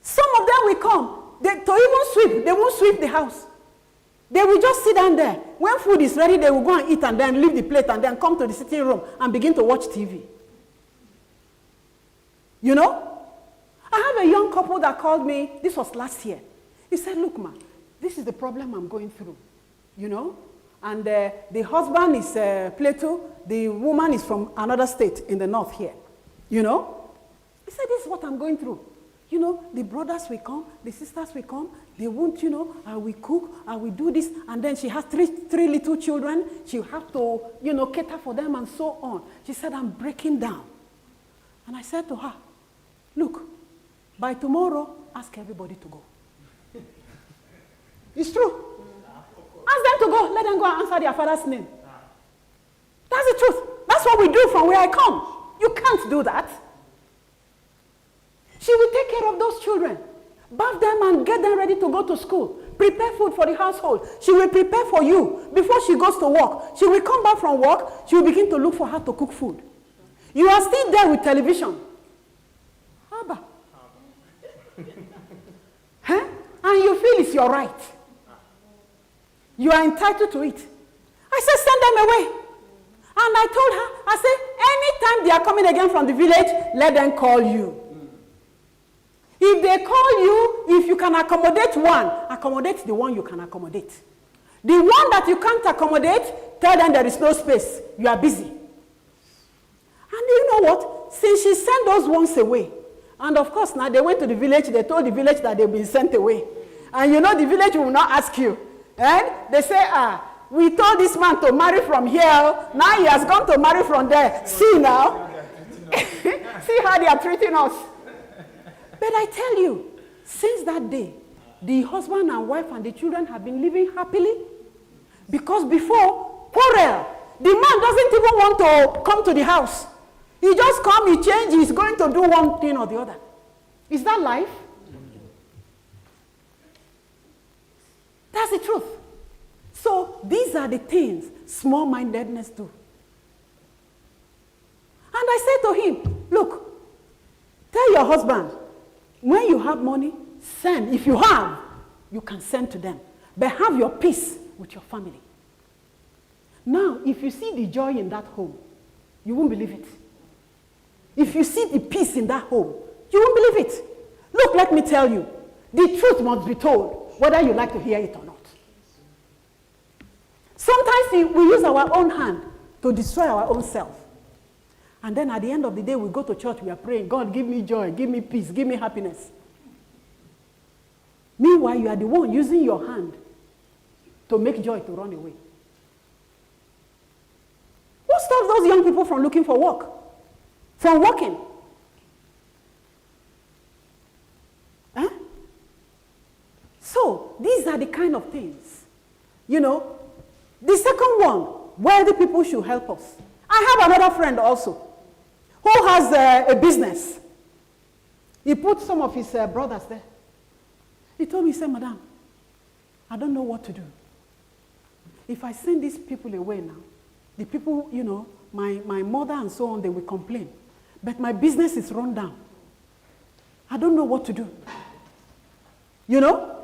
Some of them will come. To even sweep, they won't sweep the house. They will just sit down there. When food is ready, they will go and eat and then leave the plate and then come to the sitting room and begin to watch TV. You know? I have a young couple that called me, this was last year. He said, look, ma, this is the problem I'm going through. You know? And the husband is Plateau, the woman is from another state in the north here. You know? He said, this is what I'm going through. You know, the brothers will come, the sisters will come, they won't, I will cook, I will do this, and then she has three little children, she'll have to, cater for them and so on. She said, I'm breaking down. And I said to her, look, by tomorrow, ask everybody to go. It's true. Ask them to go, let them go and answer their father's name. That's the truth. That's what we do from where I come. You can't do that. She will take care of those children, bath them and get them ready to go to school, prepare food for the household. She will prepare for you before she goes to work. She will come back from work, she will begin to look for her to cook food. You are still there with television. Haba. And you feel it's your right. You are entitled to it. I said, send them away. And I told her, I said, anytime they are coming again from the village, let them call you. If they call you, if you can accommodate one, accommodate the one you can accommodate. The one that you can't accommodate, tell them there is no space. You are busy. And you know what? Since she sent those ones away, and of course now they went to the village, they told the village that they've been sent away. And you know the village will not ask you. And they say, we told this man to marry from here. Now he has gone to marry from there. See now. See how they are treating us. But I tell you, since that day, the husband and wife and the children have been living happily. Because before, quarrel, the man doesn't even want to come to the house. He just come, he change, he's going to do one thing or the other. Is that life? That's the truth. So these are the things small-mindedness do. And I said to him, look, tell your husband, when you have money, send. If you have, you can send to them. But have your peace with your family. Now, if you see the joy in that home, you won't believe it. If you see the peace in that home, you won't believe it. Look, let me tell you, the truth must be told, whether you like to hear it or not. Sometimes we use our own hand to destroy our own self. And then at the end of the day, we go to church, we are praying, God, give me joy, give me peace, give me happiness. Meanwhile, you are the one using your hand to make joy to run away. What stops those young people from looking for work? From working? Huh? So, these are the kind of things. You know, the second one, wealthy people should help us. I have another friend also who has a business. He put some of his brothers there. He told me, he said, Madam, I don't know what to do. If I send these people away now, the people, you know, my mother and so on, they will complain. But my business is run down. I don't know what to do. You know?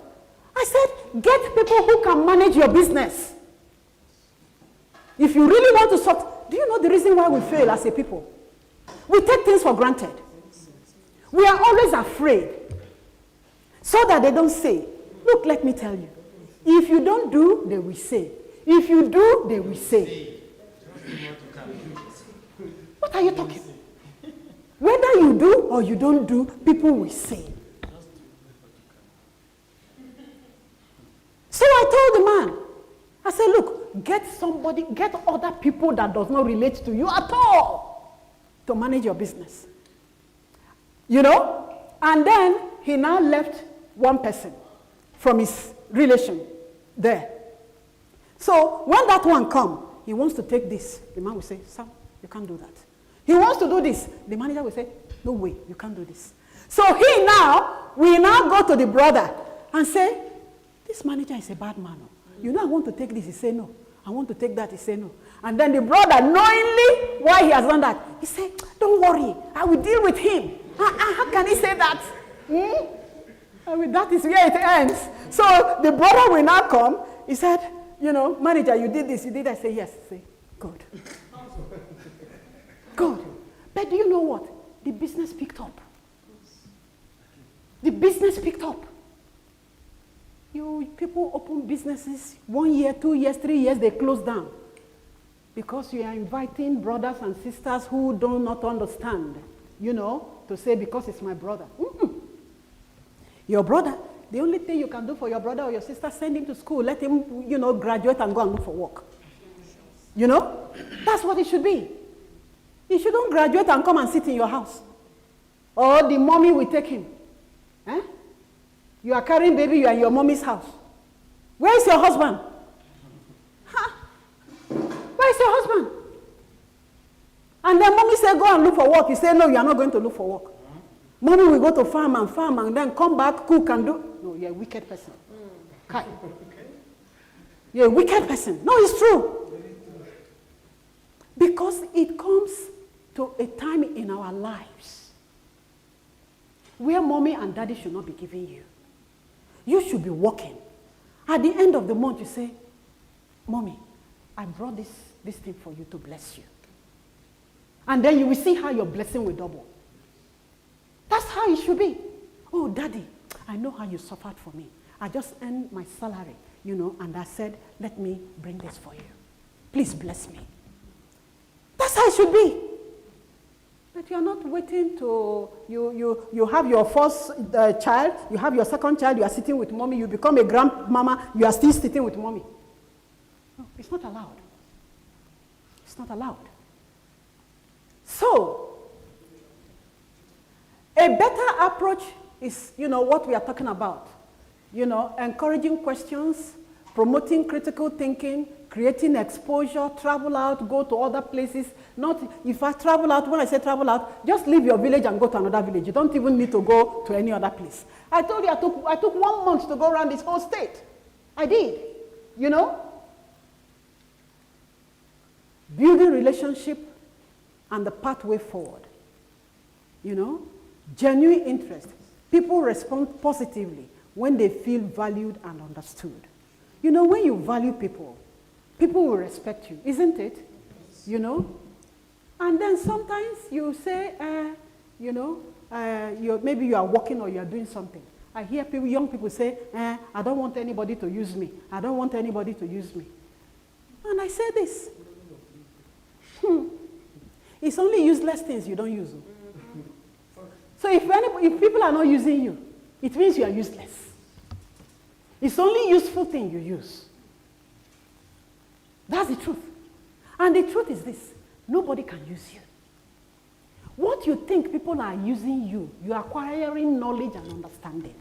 I said, get people who can manage your business. If you really want to sort, do you know the reason why we fail as a people? We take things for granted. We are always afraid. So that they don't say, look, let me tell you. If you don't do, they will say. If you do, they will say. What are you talking? Whether you do or you don't do, people will say. So I told the man, I said, look, get other people that does not relate to you at all to manage your business. You know? And then he now left one person from his relation there. So when that one come, he wants to take this. The man will say, Sam, you can't do that. He wants to do this. The manager will say, no way, you can't do this. So he now, we now go to the brother and say, this manager is a bad man. You know, I want to take this. He say no. I want to take that. He say no. And then the brother, knowingly why he has done that, he say, don't worry, I will deal with him. How can he say that? I mean, that is where it ends. So the brother will now come. He said, you know, manager, you did this, you did that. I say, yes. Say, good. Good. But do you know what? The business picked up. The business picked up. People open businesses 1 year, 2 years, 3 years, they close down. Because you are inviting brothers and sisters who do not understand, you know, to say because it's my brother. Your brother, the only thing you can do for your brother or your sister, send him to school, let him, you know, graduate and go and look for work. You know? That's what it should be. He shouldn't graduate and come and sit in your house. Or the mommy will take him. Eh? You are carrying baby, you are in your mommy's house. Where is your husband? Huh? Where is your husband? And then mommy said, go and look for work. You say, no, you are not going to look for work. Mommy will go to farm and then come back, cook and do. No, you're a wicked person. Okay. You're a wicked person. No, it's true. Because it comes to a time in our lives where mommy and daddy should not be giving you. You should be working. At the end of the month, you say, mommy, I brought this thing for you to bless you. And then you will see how your blessing will double. That's how it should be. Oh, daddy, I know how you suffered for me. I just earned my salary, you know, and I said, let me bring this for you. Please bless me. That's how it should be. But you're not waiting to, you have your first child, you have your second child, you are sitting with mommy, you become a grandmama, you are still sitting with mommy. It's not allowed. It's not allowed. So, a better approach is, what we are talking about. Encouraging questions, promoting critical thinking, creating exposure, travel out, go to other places. Not, if I travel out, when I say travel out, just leave your village and go to another village. You don't even need to go to any other place. I told you I took 1 month to go around this whole state. I did, Building relationship and the pathway forward. Genuine interest. People respond positively when they feel valued and understood. When you value people, people will respect you, isn't it? And then sometimes you say, maybe you are working or you are doing something. I hear young people say, I don't want anybody to use me. I don't want anybody to use me. And I say this. It's only useless things you don't use. So if people are not using you, it means you are useless. It's only useful thing you use. That's the truth. And the truth is this. Nobody can use you. What you think people are using you, you are acquiring knowledge and understanding.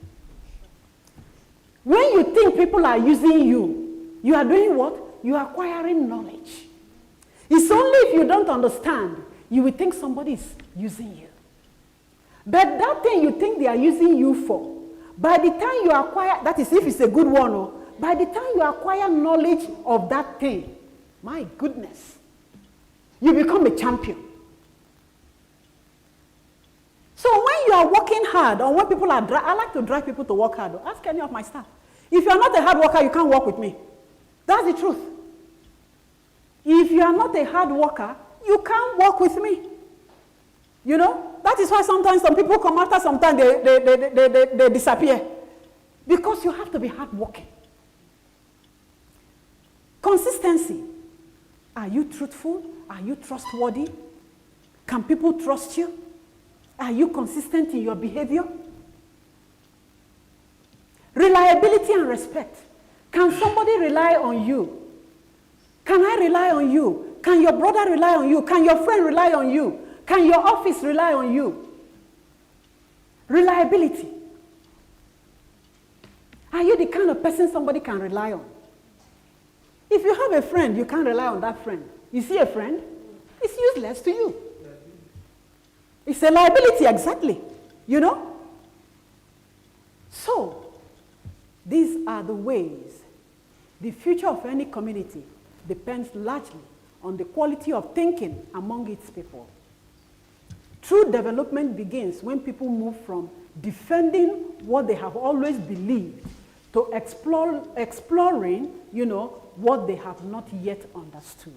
When you think people are using you, you are doing what? You are acquiring knowledge. It's only if you don't understand, you will think somebody is using you. But that thing you think they are using you for, by the time you acquire, that is if it's a good one, by the time you acquire knowledge of that thing, my goodness, you become a champion. So when you are working hard, or when people are, I like to drive people to work hard. Ask any of my staff. If you are not a hard worker, you can't work with me. That's the truth. If you are not a hard worker, you can't work with me. That is why sometimes some people come after some time, they disappear. Because you have to be hardworking. Consistency. Are you truthful? Are you trustworthy? Can people trust you? Are you consistent in your behavior? Reliability and respect. Can somebody rely on you? Can I rely on you? Can your brother rely on you? Can your friend rely on you? Can your office rely on you? Reliability. Are you the kind of person somebody can rely on? If you have a friend, you can't rely on that friend. You see a friend, it's useless to you. It's a liability, exactly. So, these are the ways. The future of any community depends largely on the quality of thinking among its people. True development begins when people move from defending what they have always believed to exploring, what they have not yet understood.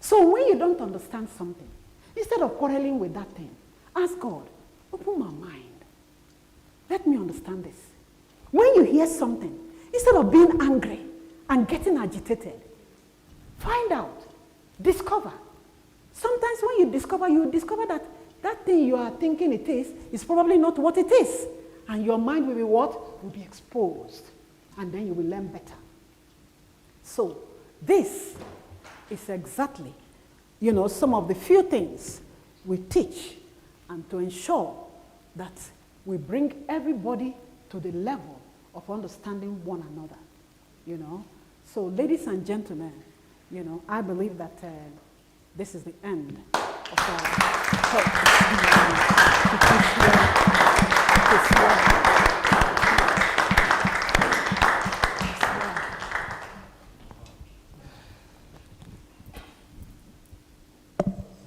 So when you don't understand something, instead of quarreling with that thing, ask God, open my mind. Let me understand this. When you hear something, instead of being angry and getting agitated, find out, discover. Sometimes when you discover that that thing you are thinking it is probably not what it is. And your mind will be what? Will be exposed. And then you will learn better. So, this is exactly, some of the few things we teach and to ensure that we bring everybody to the level of understanding one another, So, ladies and gentlemen, I believe that this is the end of our talk.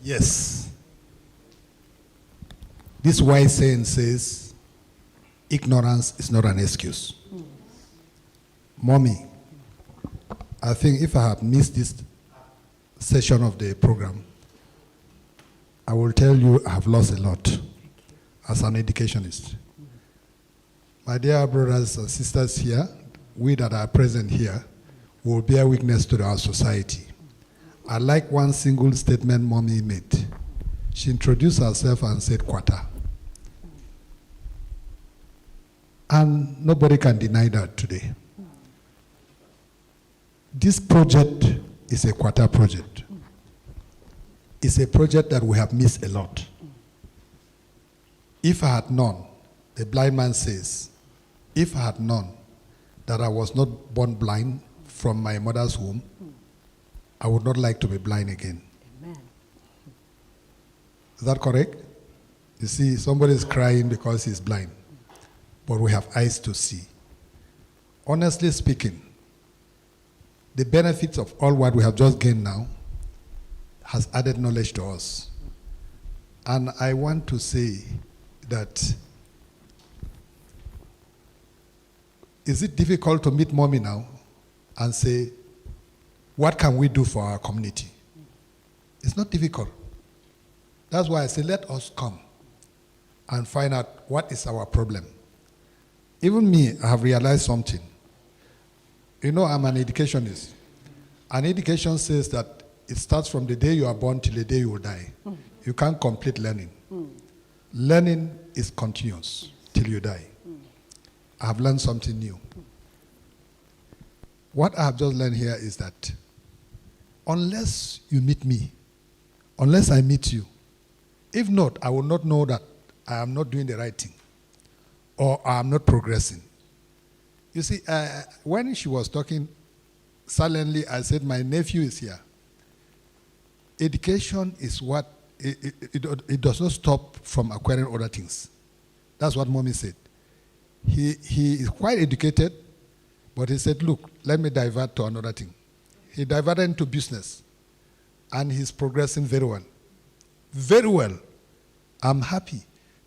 Yes. This wise saying says, ignorance is not an excuse. Mommy, I think if I have missed this session of the program, I will tell you I have lost a lot as an educationist. My dear brothers and sisters here, we that are present here will bear witness to our society. I like one single statement Mommy made. She introduced herself and said, Kwata. And nobody can deny that today. This project is a Kwata project. It's a project that we have missed a lot. If I had known, the blind man says, if I had known that I was not born blind from my mother's womb, I would not like to be blind again. Amen. Is that correct? You see, somebody is crying because he's blind, but we have eyes to see. Honestly speaking, the benefits of all what we have just gained now has added knowledge to us. And I want to say that, is it difficult to meet mommy now and say, what can we do for our community? It's not difficult. That's why I say, let us come and find out what is our problem. Even me, I have realized something. You know, I'm an educationist. And education says that it starts from the day you are born till the day you will die. You can't complete learning. Learning is continuous till you die. I have learned something new. What I have just learned here is that unless you meet me, unless I meet you, if not, I will not know that I am not doing the right thing or I am not progressing. You see, when she was talking, silently I said, my nephew is here. Education is what, it does not stop from acquiring other things. That's what mommy said. He is quite educated, but he said, look, let me divert to another thing. He diverted into business, and he's progressing very well. Very well. I'm happy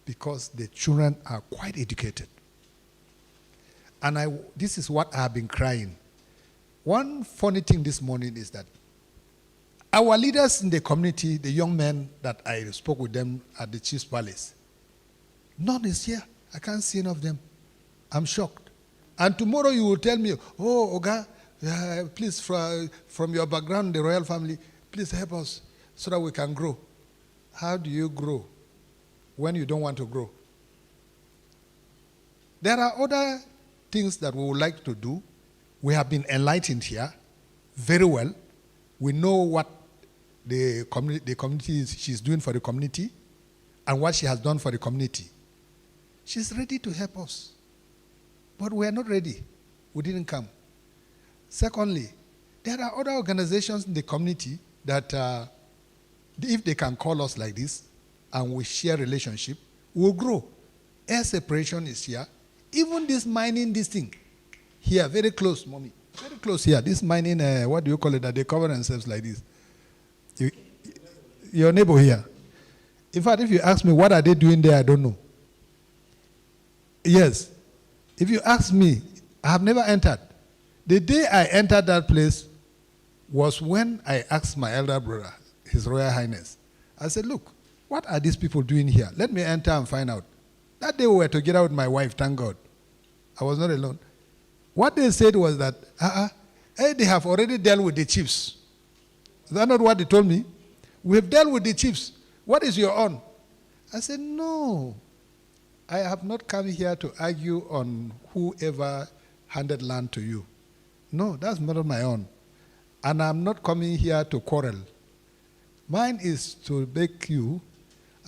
because the children are quite educated. And this is what I have been crying. One funny thing this morning is that our leaders in the community, the young men that I spoke with them at the Chief's Palace, none is here. I can't see any of them. I'm shocked. And tomorrow you will tell me, oh, Oga, please, from your background, the royal family, please help us so that we can grow. How do you grow when you don't want to grow? There are other things that we would like to do. We have been enlightened here very well. We know what the community she's doing for the community and what she has done for the community. She's ready to help us. But we are not ready. We didn't come. Secondly, there are other organizations in the community that if they can call us like this and we share relationship, we'll grow. Air separation is here. Even this mining, this thing, here, very close, mommy. Very close here. This mining, what do you call it, that they cover themselves like this. Your neighbor here. In fact, if you ask me, what are they doing there, I don't know. Yes. If you ask me, I have never entered. The day I entered that place was when I asked my elder brother, His Royal Highness. I said, look, what are these people doing here? Let me enter and find out. That day we were together with my wife, thank God. I was not alone. What they said was that, they have already dealt with the chiefs. Is that not what they told me? We have dealt with the chiefs. What is your own? I said, no. I have not come here to argue on whoever handed land to you. No, that's not my own. And I'm not coming here to quarrel. Mine is to beg you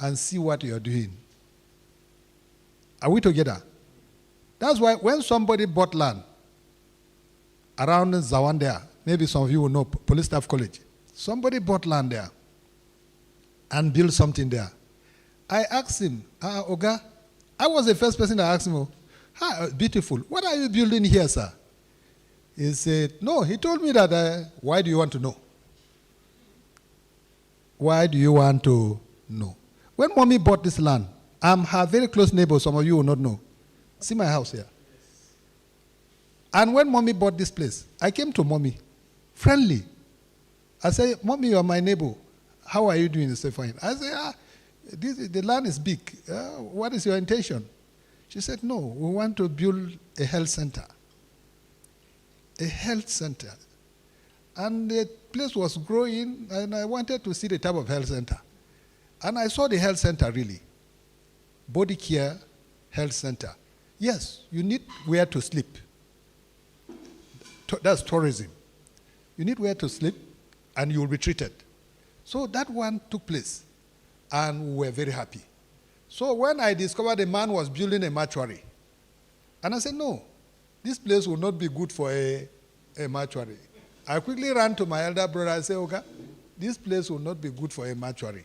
and see what you're doing. Are we together? That's why when somebody bought land around Zawan there, maybe some of you will know, Police Staff College, somebody bought land there and built something there. I asked him, Oga, I was the first person to ask him, beautiful, what are you building here, sir? He said, no, he told me that, why do you want to know? Why do you want to know? When mommy bought this land, I'm her very close neighbor, some of you will not know. See my house here. And when mommy bought this place, I came to mommy, friendly. I said, mommy, you are my neighbor. How are you doing? He said, fine. I said, the land is big. What is your intention? She said, no, we want to build a health center. A health center. And the place was growing, and I wanted to see the type of health center. And I saw the health center really. Body care health center. Yes, you need where to sleep. That's tourism. You need where to sleep, and you will be treated. So that one took place, and we were very happy. So when I discovered a man was building a mortuary, and I said, no, this place will not be good for a mortuary. I quickly ran to my elder brother and said, okay, this place will not be good for a mortuary.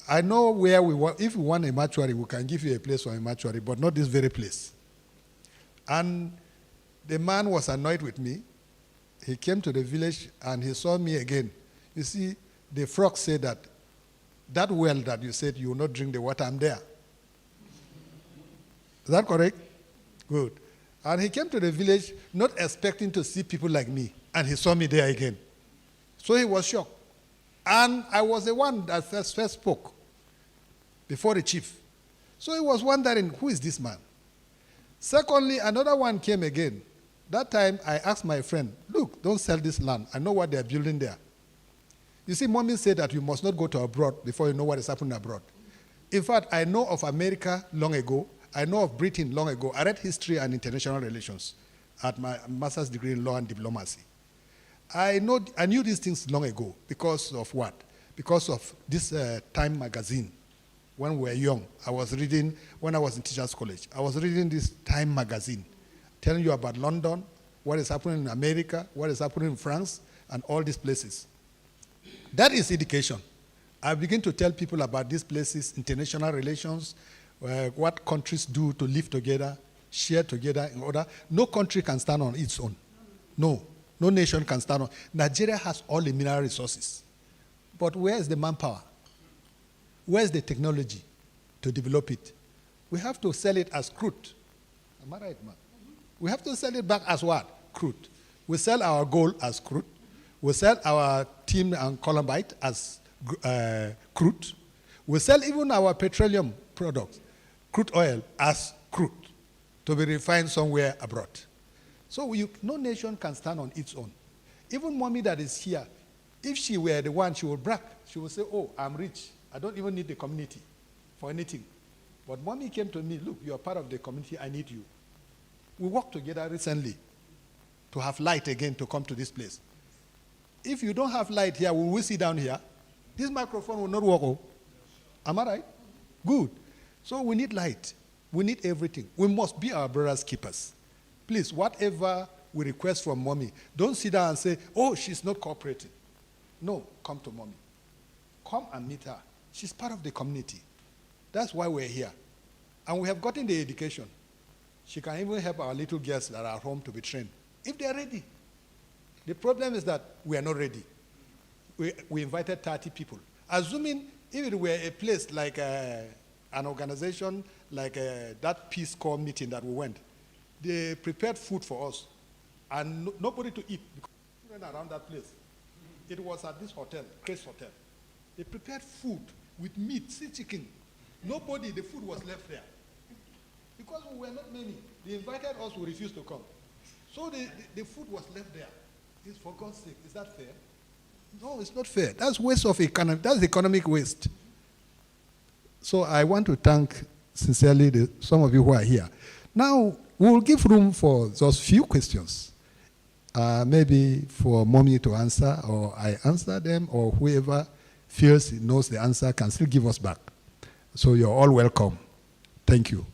I know where we want, if we want a mortuary, we can give you a place for a mortuary, but not this very place. And the man was annoyed with me. He came to the village and he saw me again. You see, the frog said that well that you said you will not drink the water, I'm there. Is that correct? Good. And he came to the village not expecting to see people like me, and he saw me there again. So he was shocked. And I was the one that first spoke before the chief. So he was wondering, who is this man? Secondly, another one came again. That time I asked my friend, look, don't sell this land. I know what they're building there. You see, Mommy said that you must not go to abroad before you know what is happening abroad. In fact, I know of America long ago. I know of Britain long ago. I read history and international relations at my master's degree in law and diplomacy. I knew these things long ago because of what? Because of this Time magazine. When we were young, I was reading, when I was in teachers college, I was reading this Time magazine, telling you about London, what is happening in America, what is happening in France, and all these places. That is education. I begin to tell people about these places, international relations, what countries do to live together, share together in order. No country can stand on its own. No nation can stand on. Nigeria has all the mineral resources. But where is the manpower? Where is the technology to develop it? We have to sell it as crude. Am I right, man? We have to sell it back as what? Crude. We sell our gold as crude. We sell our tin and columbite as crude. We sell even our petroleum products, crude oil, as crude to be refined somewhere abroad. So no nation can stand on its own. Even Mommy that is here, if she were the one, she would brag. She would say, oh, I'm rich. I don't even need the community for anything. But Mommy came to me, look, you're part of the community, I need you. We worked together recently to have light again to come to this place. If you don't have light here, will we sit down here? This microphone will not work. Oh. Am I right? Good. So we need light. We need everything. We must be our brother's keepers. Please, whatever we request from Mommy, don't sit down and say, oh, she's not cooperating. No, come to Mommy. Come and meet her. She's part of the community. That's why we're here. And we have gotten the education. She can even help our little girls that are at home to be trained, if they're ready. The problem is that we are not ready. We invited 30 people. Assuming if it were a place like an organization, like that Peace Corps meeting that we went, they prepared food for us, and nobody to eat because we went around that place. It was at this hotel, Grace Hotel. They prepared food with meat, sea chicken. Nobody, the food was left there. Because we were not many. They invited us, we refused to come. So the food was left there. It's for God's sake. Is that fair? No, it's not fair. That's waste of economy. That's economic waste. So I want to thank sincerely some of you who are here. Now, we will give room for just few questions. Maybe for Mommy to answer, or I answer them, or whoever feels he knows the answer can still give us back. So you're all welcome. Thank you.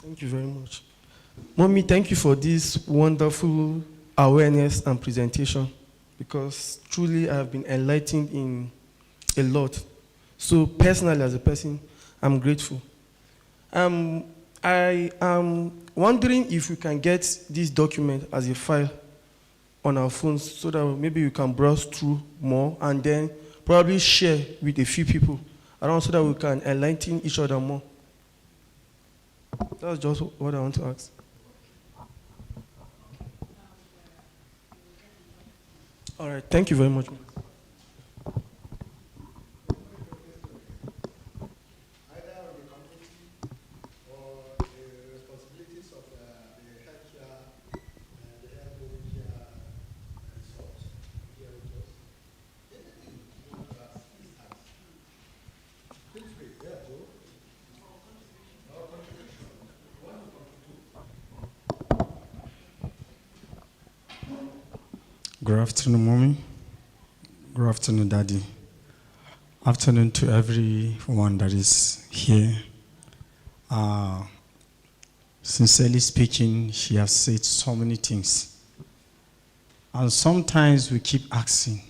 Thank you very much. Mommy, thank you for this wonderful awareness and presentation, because truly I have been enlightened in a lot. So personally, as a person, I'm grateful. I am wondering if we can get this document as a file on our phones so that maybe we can browse through more and then probably share with a few people around so that we can enlighten each other more. That's just what I want to ask. All right, thank you very much. Good afternoon, Mommy. Good afternoon, Daddy. Afternoon to everyone that is here. Sincerely speaking, she has said so many things. And sometimes we keep asking,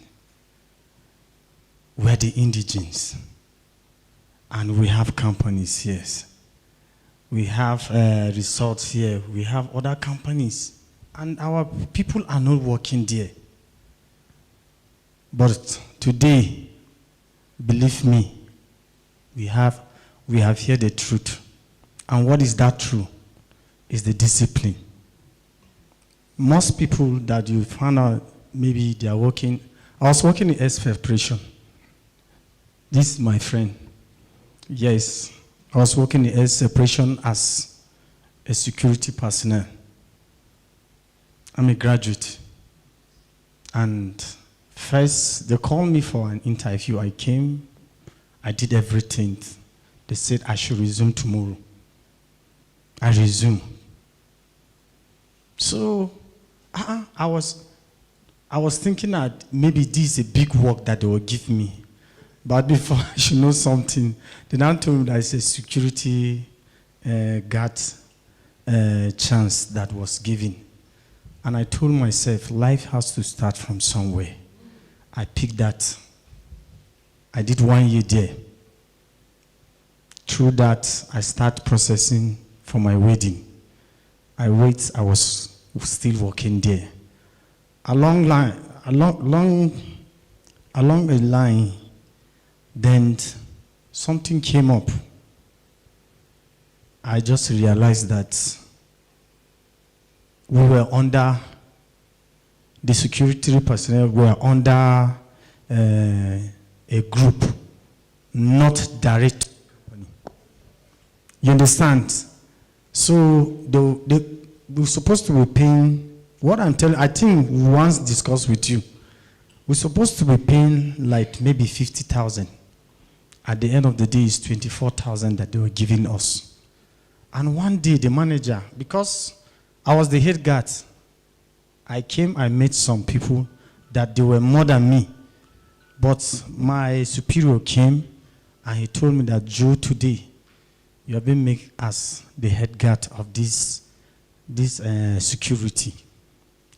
we're the indigenes. And we have companies here. We have resorts here. We have other companies. And our people are not working there. But today, believe me, we have heard the truth. And what is that truth? Is the discipline. Most people that you find out, maybe they are working. I was working in S preparation. This is my friend. Yes, I was working in S separation as a security personnel. I'm a graduate. And first, they called me for an interview. I came, I did everything. They said I should resume tomorrow. I resumed. So, I was thinking that maybe this is a big work that they will give me. But before I should know something, they now told me that it's a security guard chance that was given. And I told myself, life has to start from somewhere. I picked that. I did 1 year there. Through that, I started processing for my wedding. I was still working there. Along a line, then something came up. I just realized that we were under, the security personnel were under a group, not direct company. You understand? So they we're supposed to be paying, what I'm telling, I think we once discussed with you, we're supposed to be paying like maybe 50,000. At the end of the day, it's 24,000 that they were giving us. And one day, the manager, because I was the head guard, I came, I met some people that they were more than me. But my superior came and he told me that, Joe, today, you have been made as the head guard of this security.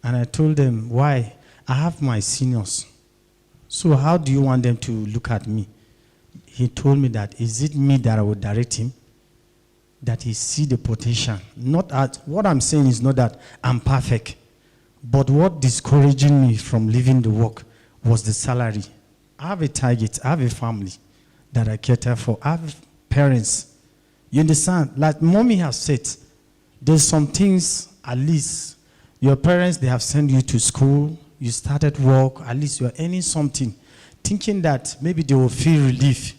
And I told them, why? I have my seniors. So how do you want them to look at me? He told me that, is it me that I will direct him? That he see the potential. Not at, what I'm saying is not that I'm perfect. But what discouraging me from leaving the work was the salary. I have a target. I have a family that I cater for. I have parents. You understand? Like Mommy has said, there's some things, at least, your parents, they have sent you to school, you started work, at least you're earning something, thinking that maybe they will feel relief.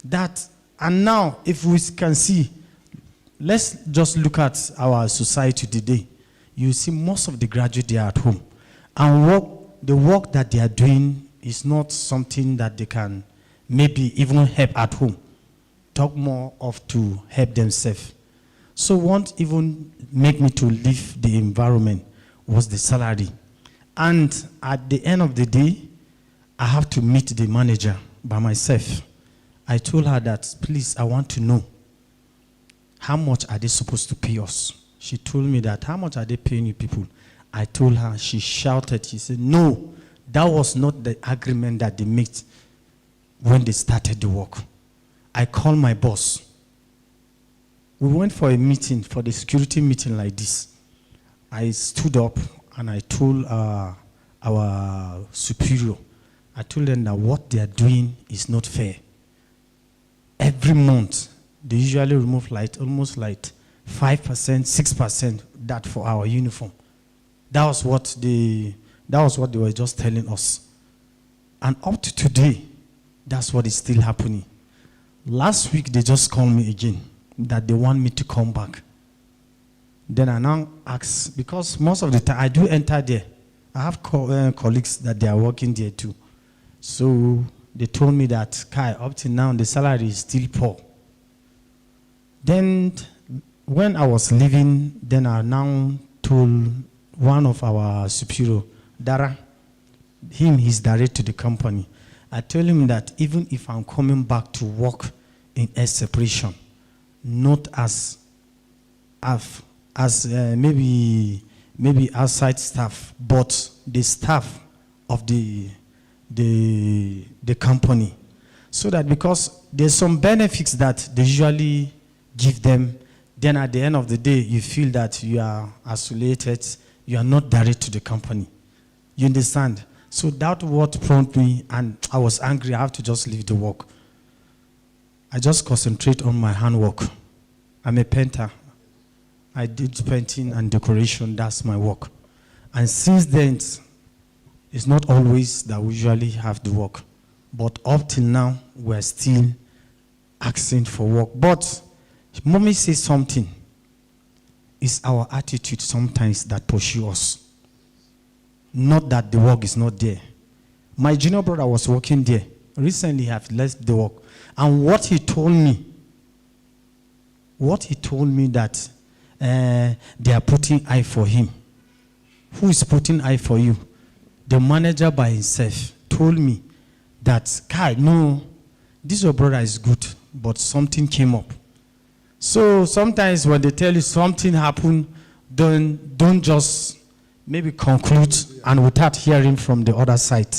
That, and now, if we can see, let's just look at our society today. You see most of the graduates, they are at home. And the work that they are doing is not something that they can maybe even help at home. Talk more of to help themselves. So what even made me to leave the environment was the salary. And at the end of the day, I have to meet the manager by myself. I told her that, please, I want to know, how much are they supposed to pay us? She told me that, how much are they paying you people? I told her, she shouted, she said, no, that was not the agreement that they made when they started the work. I called my boss. We went for a meeting, for the security meeting like this. I stood up and I told our superior, I told them that what they are doing is not fair. Every month, they usually remove like almost like 5%, 6% that for our uniform. That was what they were just telling us. And up to today, that's what is still happening. Last week, they just called me again that they want me to come back. Then I now ask, because most of the time I do enter there. I have colleagues that they are working there too. So they told me that, Kai, up to now, the salary is still poor. Then when I was leaving, then I now told one of our superior, Dara, he's direct to the company. I told him that even if I'm coming back to work in a separation, not as maybe outside staff, but the staff of the company. So that because there's some benefits that they usually give them, then at the end of the day, you feel that you are isolated, you are not direct to the company. You understand? So that what prompted me, and I was angry, I have to just leave the work. I just concentrate on my handwork. I'm a painter. I did painting and decoration, that's my work. And since then, it's not always that we usually have the work. But up till now, we're still asking for work. But mommy says something. It's our attitude sometimes that pushes us. Not that the work is not there. My junior brother was working there. Recently, he have left the work. And what he told me that they are putting eye for him. Who is putting eye for you? The manager by himself told me that, Kai, no, this your brother is good, but something came up. So sometimes when they tell you something happened, don't just maybe conclude and without hearing from the other side.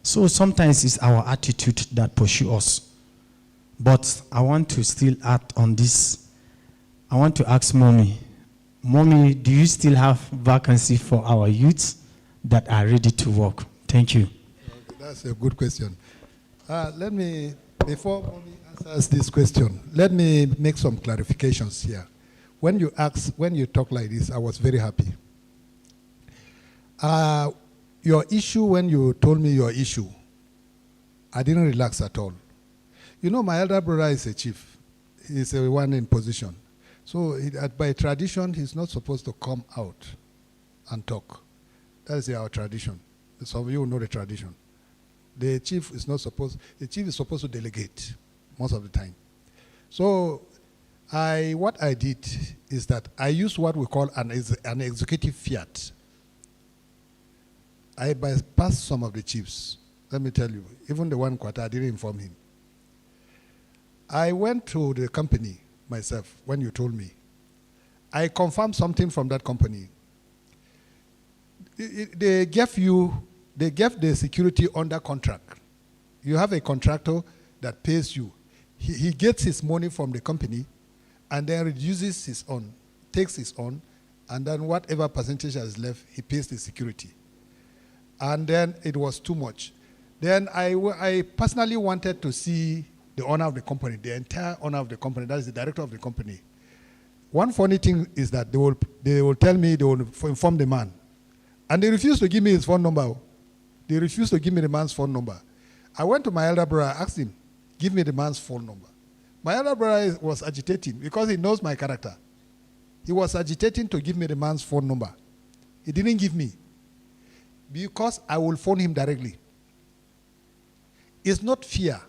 So sometimes it's our attitude that pushes us. But I want to still add on this. I want to ask Mommy, do you still have vacancy for our youths that are ready to work? Thank you. Okay, that's a good question. Before Mommy answers this question, let me make some clarifications here. When you talk like this, I was very happy. Your issue, when you told me your issue, I didn't relax at all. You know, my elder brother is a chief. He's a one in position. So by tradition, he's not supposed to come out and talk. That is our tradition. Some of you know the tradition. The chief is supposed to delegate most of the time. So what I did is that I used what we call an executive fiat. I bypassed some of the chiefs. Let me tell you, even the one Kwata, I didn't inform him. I went to the company myself when you told me. I confirmed something from that company. They gave the security under contract. You have a contractor that pays you. He gets his money from the company and then reduces his own, takes his own, and then whatever percentage is left, he pays the security. And then it was too much. Then I personally wanted to see the owner of the company, the entire owner of the company, that is the director of the company. One funny thing is that they will tell me, they will inform the man. And they refused to give me his phone number. They refused to give me the man's phone number. I went to my elder brother, asked him, give me the man's phone number. My elder brother was agitating because he knows my character. He was agitating to give me the man's phone number. He didn't give me because I will phone him directly. It's not fear,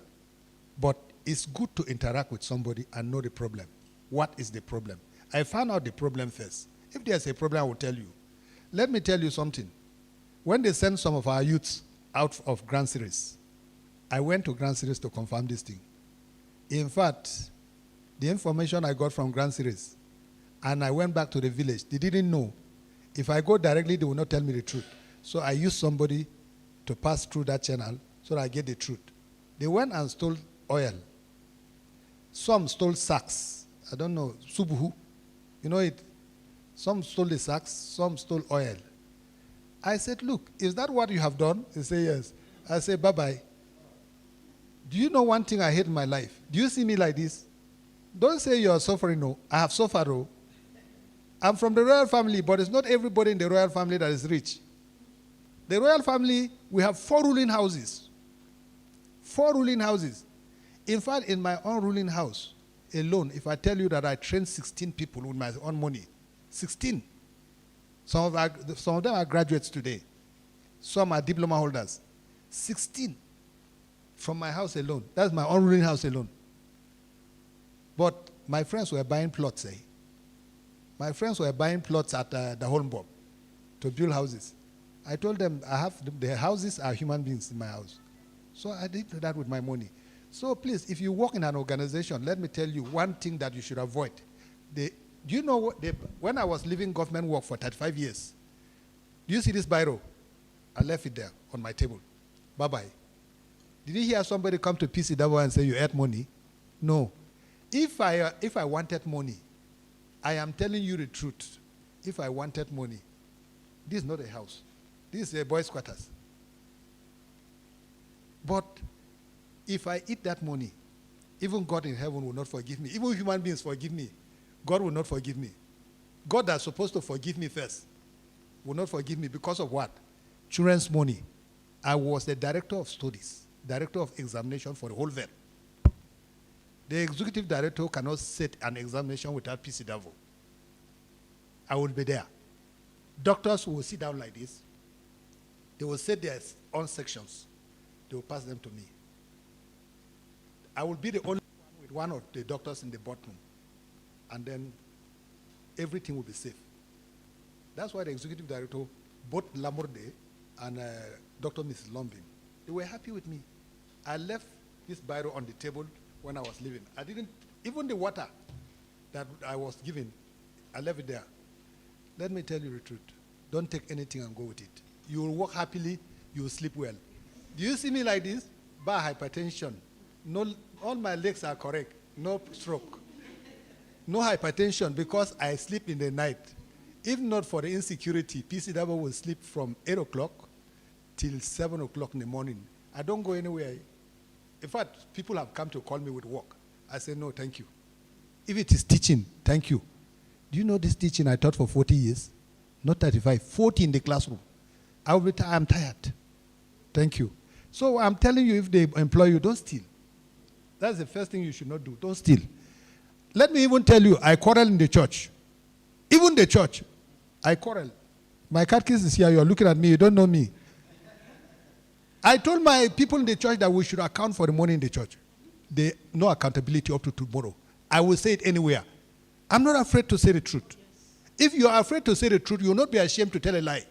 but it's good to interact with somebody and know the problem. What is the problem? I found out the problem first. If there's a problem, I will tell you. Let me tell you something. When they send some of our youths out of Grand Series, I went to Grand Series to confirm this thing. In fact, the information I got from Grand Series, and I went back to the village, they didn't know. If I go directly, they will not tell me the truth. So I used somebody to pass through that channel so that I get the truth. They went and stole oil. Some stole sacks. I don't know, subuhu. You know it? Some stole the sacks, some stole oil. I said, look, is that what you have done? He said, yes. I said, bye-bye. Do you know one thing I hate in my life? Do you see me like this? Don't say you are suffering, no. I have suffered, oh. I'm from the royal family, but it's not everybody in the royal family that is rich. The royal family, we have 4 ruling houses. 4 ruling houses. In fact, in my own ruling house alone, if I tell you that I trained 16 people with my own money, 16. Some of them are graduates today. Some are diploma holders. 16 from my house alone. That's my own ruling house alone. But my friends were buying plots. My friends were buying plots at the Holmborg to build houses. I told them the houses are human beings in my house. So I did that with my money. So please, if you work in an organization, let me tell you one thing that you should avoid. Do you know what when I was leaving government work for 35 years, do you see this biro? I left it there on my table. Bye-bye. Did you hear somebody come to PCW and say you had money? No. If I wanted money, I am telling you the truth. If I wanted money, this is not a house. This is a boys' quarters. But if I eat that money, even God in heaven will not forgive me. Even human beings forgive me. God will not forgive me. God that's supposed to forgive me first will not forgive me because of what? Children's money. I was the director of studies, director of examination for the whole VET. The executive director cannot set an examination without PCW. I will be there. Doctors will sit down like this. They will set their own sections. They will pass them to me. I will be the only one with one of the doctors in the boardroom. And then everything will be safe. That's why the executive director, both Lamorde and Dr. Mrs. Lombin, they were happy with me. I left this biro on the table when I was leaving. I didn't, even the water that I was given, I left it there. Let me tell you the truth. Don't take anything and go with it. You will work happily, you will sleep well. Do you see me like this? Bar hypertension. No, all my legs are correct. No stroke. No hypertension because I sleep in the night. If not for the insecurity, PCW will sleep from 8 o'clock till 7 o'clock in the morning. I don't go anywhere. In fact, people have come to call me with work. I say, no, thank you. If it is teaching, thank you. Do you know this teaching I taught for 40 years? Not 35, 40 in the classroom. I'm tired. Thank you. So I'm telling you, if they employ you, don't steal. That's the first thing you should not do. Don't steal. Let me even tell you, I quarrel in the church. Even the church, I quarrel. My catechist is here. You are looking at me. You don't know me. I told my people in the church that we should account for the money in the church. No accountability up to tomorrow. I will say it anywhere. I'm not afraid to say the truth. If you are afraid to say the truth, you will not be ashamed to tell a lie.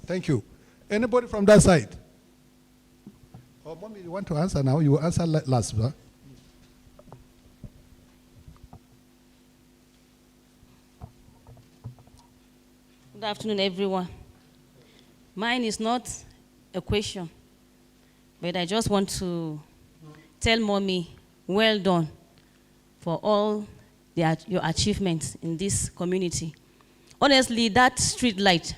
Thank you. Anybody from that side? Oh, mommy, you want to answer now? You will answer last, huh? Good afternoon, everyone. Mine is not a question, but I just want to tell Mommy, well done for all your achievements in this community. Honestly, that street light,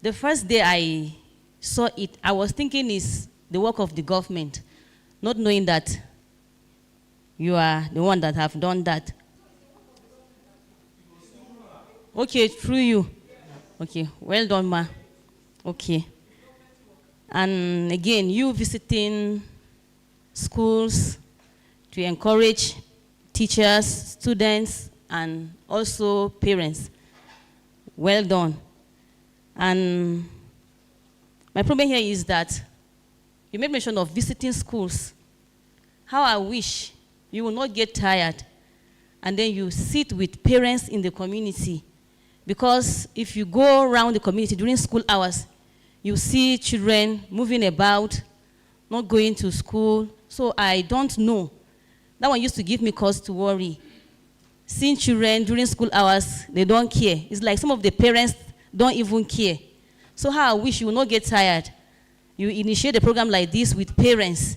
the first day I saw it, I was thinking it's the work of the government, not knowing that you are the one that have done that. Okay, through you. Okay, well done, ma. Okay. And again, you visiting schools to encourage teachers, students, and also parents. Well done. And my problem here is that you made mention of visiting schools. How I wish you will not get tired and then you sit with parents in the community. Because if you go around the community during school hours, you see children moving about, not going to school. So I don't know. That one used to give me cause to worry. Seeing children during school hours, they don't care. It's like some of the parents don't even care. So how I wish you will not get tired. You initiate a program like this with parents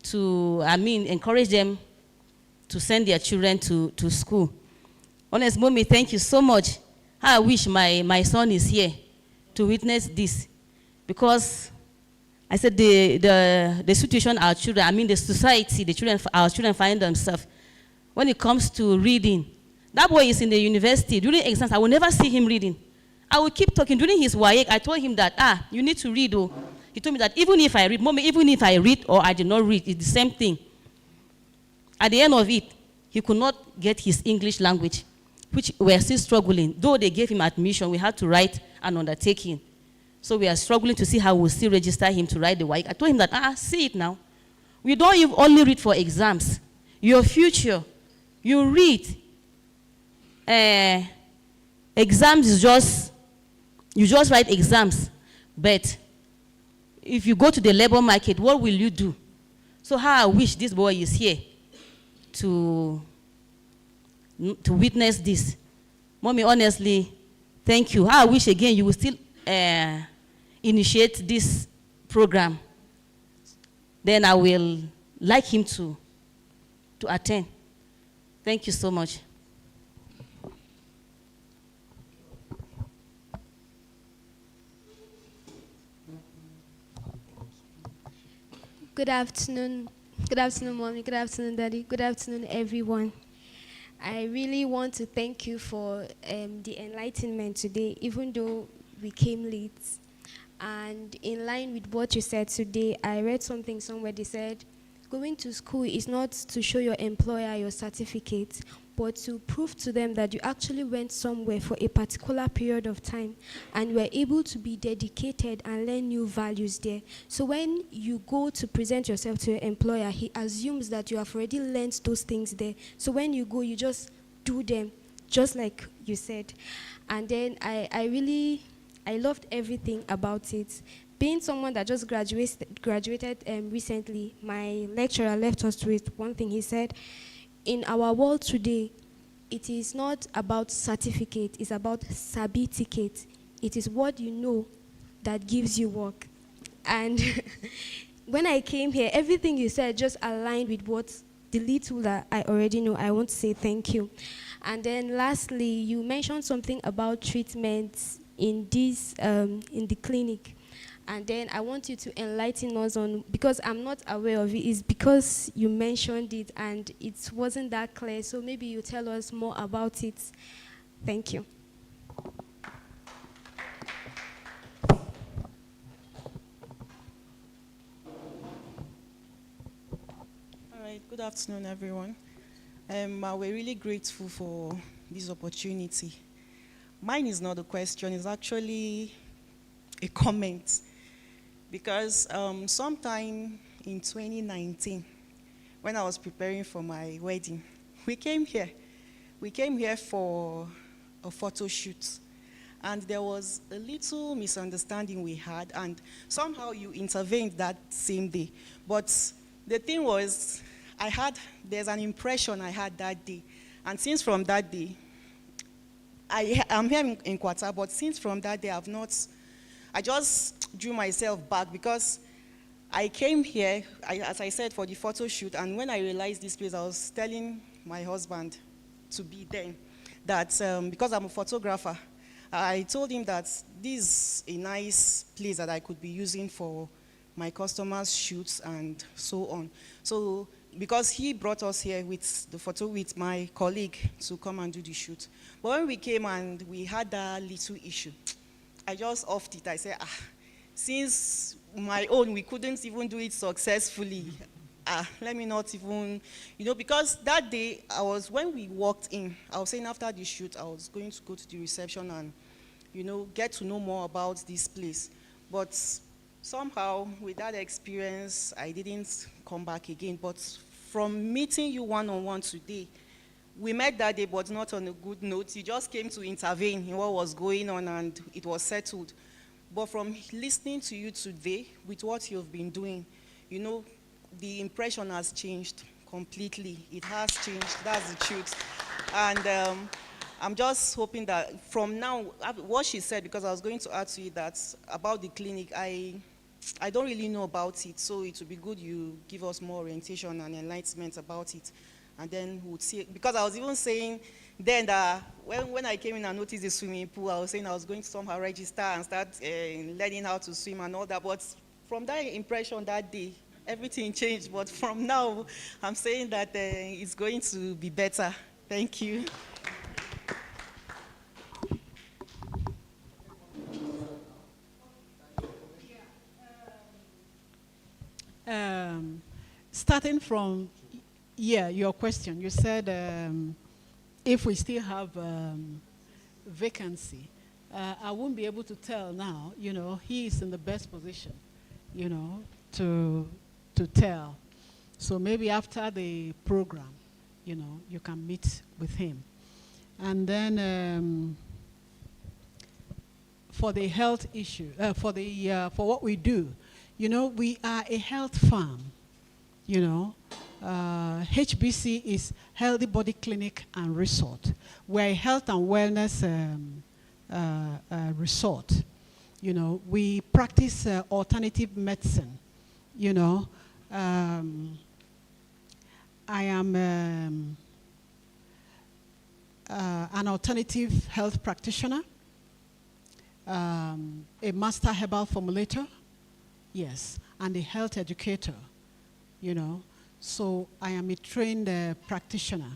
to, encourage them to send their children to school. Honest Mommy, thank you so much. I wish my son is here to witness this. Because I said the situation our children, the society, our children find themselves. When it comes to reading, that boy is in the university. During exams, I will never see him reading. I will keep talking. During his WAEC, I told him that, you need to read. Oh. He told me that even if I read, Mommy, even if I read or I did not read, it's the same thing. At the end of it, he could not get his English language, which we are still struggling. Though they gave him admission, we had to write an undertaking. So we are struggling to see how we'll still register him to write the WAEC. I told him that, see it now. We don't even only read for exams. Your future, you read. exams is just, you just write exams, but if you go to the labor market, what will you do? So how I wish this boy is here to witness this. Mommy, honestly, thank you. How I wish again you will still initiate this program. Then I will like him to attend. Thank you so much. Good afternoon. Good afternoon, Mommy. Good afternoon, Daddy. Good afternoon, everyone. I really want to thank you for the enlightenment today, even though we came late. And in line with what you said today, I read something somewhere. They said, going to school is not to show your employer your certificate, but to prove to them that you actually went somewhere for a particular period of time and were able to be dedicated and learn new values there. So when you go to present yourself to your employer, he assumes that you have already learned those things there. So when you go, you just do them, just like you said. And then I loved everything about it. Being someone that just graduated recently, my lecturer left us with one thing. He said, in our world today, it is not about certificate, it's about sabi-ticate. It is what you know that gives you work. And when I came here, everything you said just aligned with what the little that I already know. I want to say thank you. And then lastly, you mentioned something about treatments in the clinic. And then I want you to enlighten us on, because I'm not aware of it, it's because you mentioned it and it wasn't that clear. So maybe you tell us more about it. Thank you. All right, good afternoon, everyone. We're really grateful for this opportunity. Mine is not a question, it's actually a comment. Because sometime in 2019, when I was preparing for my wedding, we came here. We came here for a photo shoot. And there was a little misunderstanding we had, and somehow you intervened that same day. But the thing was, there's an impression I had that day. And since from that day, I'm here in Kwata, but since from that day, I just drew myself back because I came here, as I said, for the photo shoot, and when I realized this place, I was telling my husband to be there that because I'm a photographer, I told him that this is a nice place that I could be using for my customers' shoots and so on. So because he brought us here with the photo with my colleague to come and do the shoot. But when we came and we had that little issue, I just offed it. I said, since my own, we couldn't even do it successfully. Let me not even, because that day, when we walked in, I was saying after the shoot, I was going to go to the reception and, get to know more about this place. But somehow, with that experience, I didn't come back again. But from meeting you one-on-one today, we met that day, but not on a good note. You just came to intervene in what was going on, and it was settled. But from listening to you today, with what you've been doing, the impression has changed completely. It has changed. That's the truth. And I'm just hoping that from now, what she said, because I was going to add to it that about the clinic, I don't really know about it, so it would be good you give us more orientation and enlightenment about it. And then we'll see, because I was even saying then that when I came in and noticed the swimming pool, I was saying I was going to somehow register and start learning how to swim and all that. But from that impression that day, everything changed. But from now, I'm saying that it's going to be better. Thank you. Starting from your question, you said if we still have vacancy, I won't be able to tell now. He is in the best position, to tell. So maybe after the program, you can meet with him. And then for the health issue, for what we do. You know, we are a health farm. You know, HBC is Healthy Body Clinic and Resort. We're a health and wellness resort. You know, we practice alternative medicine. You know, I am an alternative health practitioner, a master herbal formulator, yes, and a health educator, you know. So I am a trained practitioner.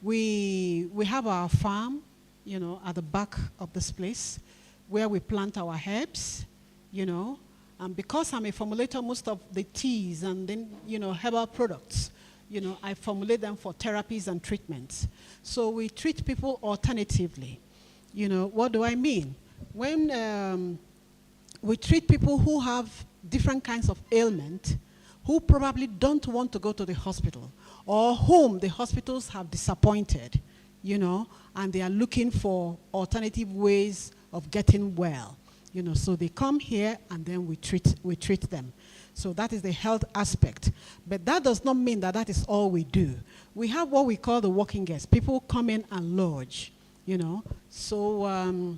We have our farm, you know, at the back of this place where we plant our herbs, you know. And because I'm a formulator, most of the teas and then, you know, herbal products, you know, I formulate them for therapies and treatments. So we treat people alternatively. You know, what do I mean? When we treat people who have different kinds of ailment, who probably don't want to go to the hospital, or whom the hospitals have disappointed, you know, and they are looking for alternative ways of getting well. You know, so they come here and then we treat them. So that is the health aspect. But that does not mean that that is all we do. We have what we call the walking guests. People come in and lodge, you know. So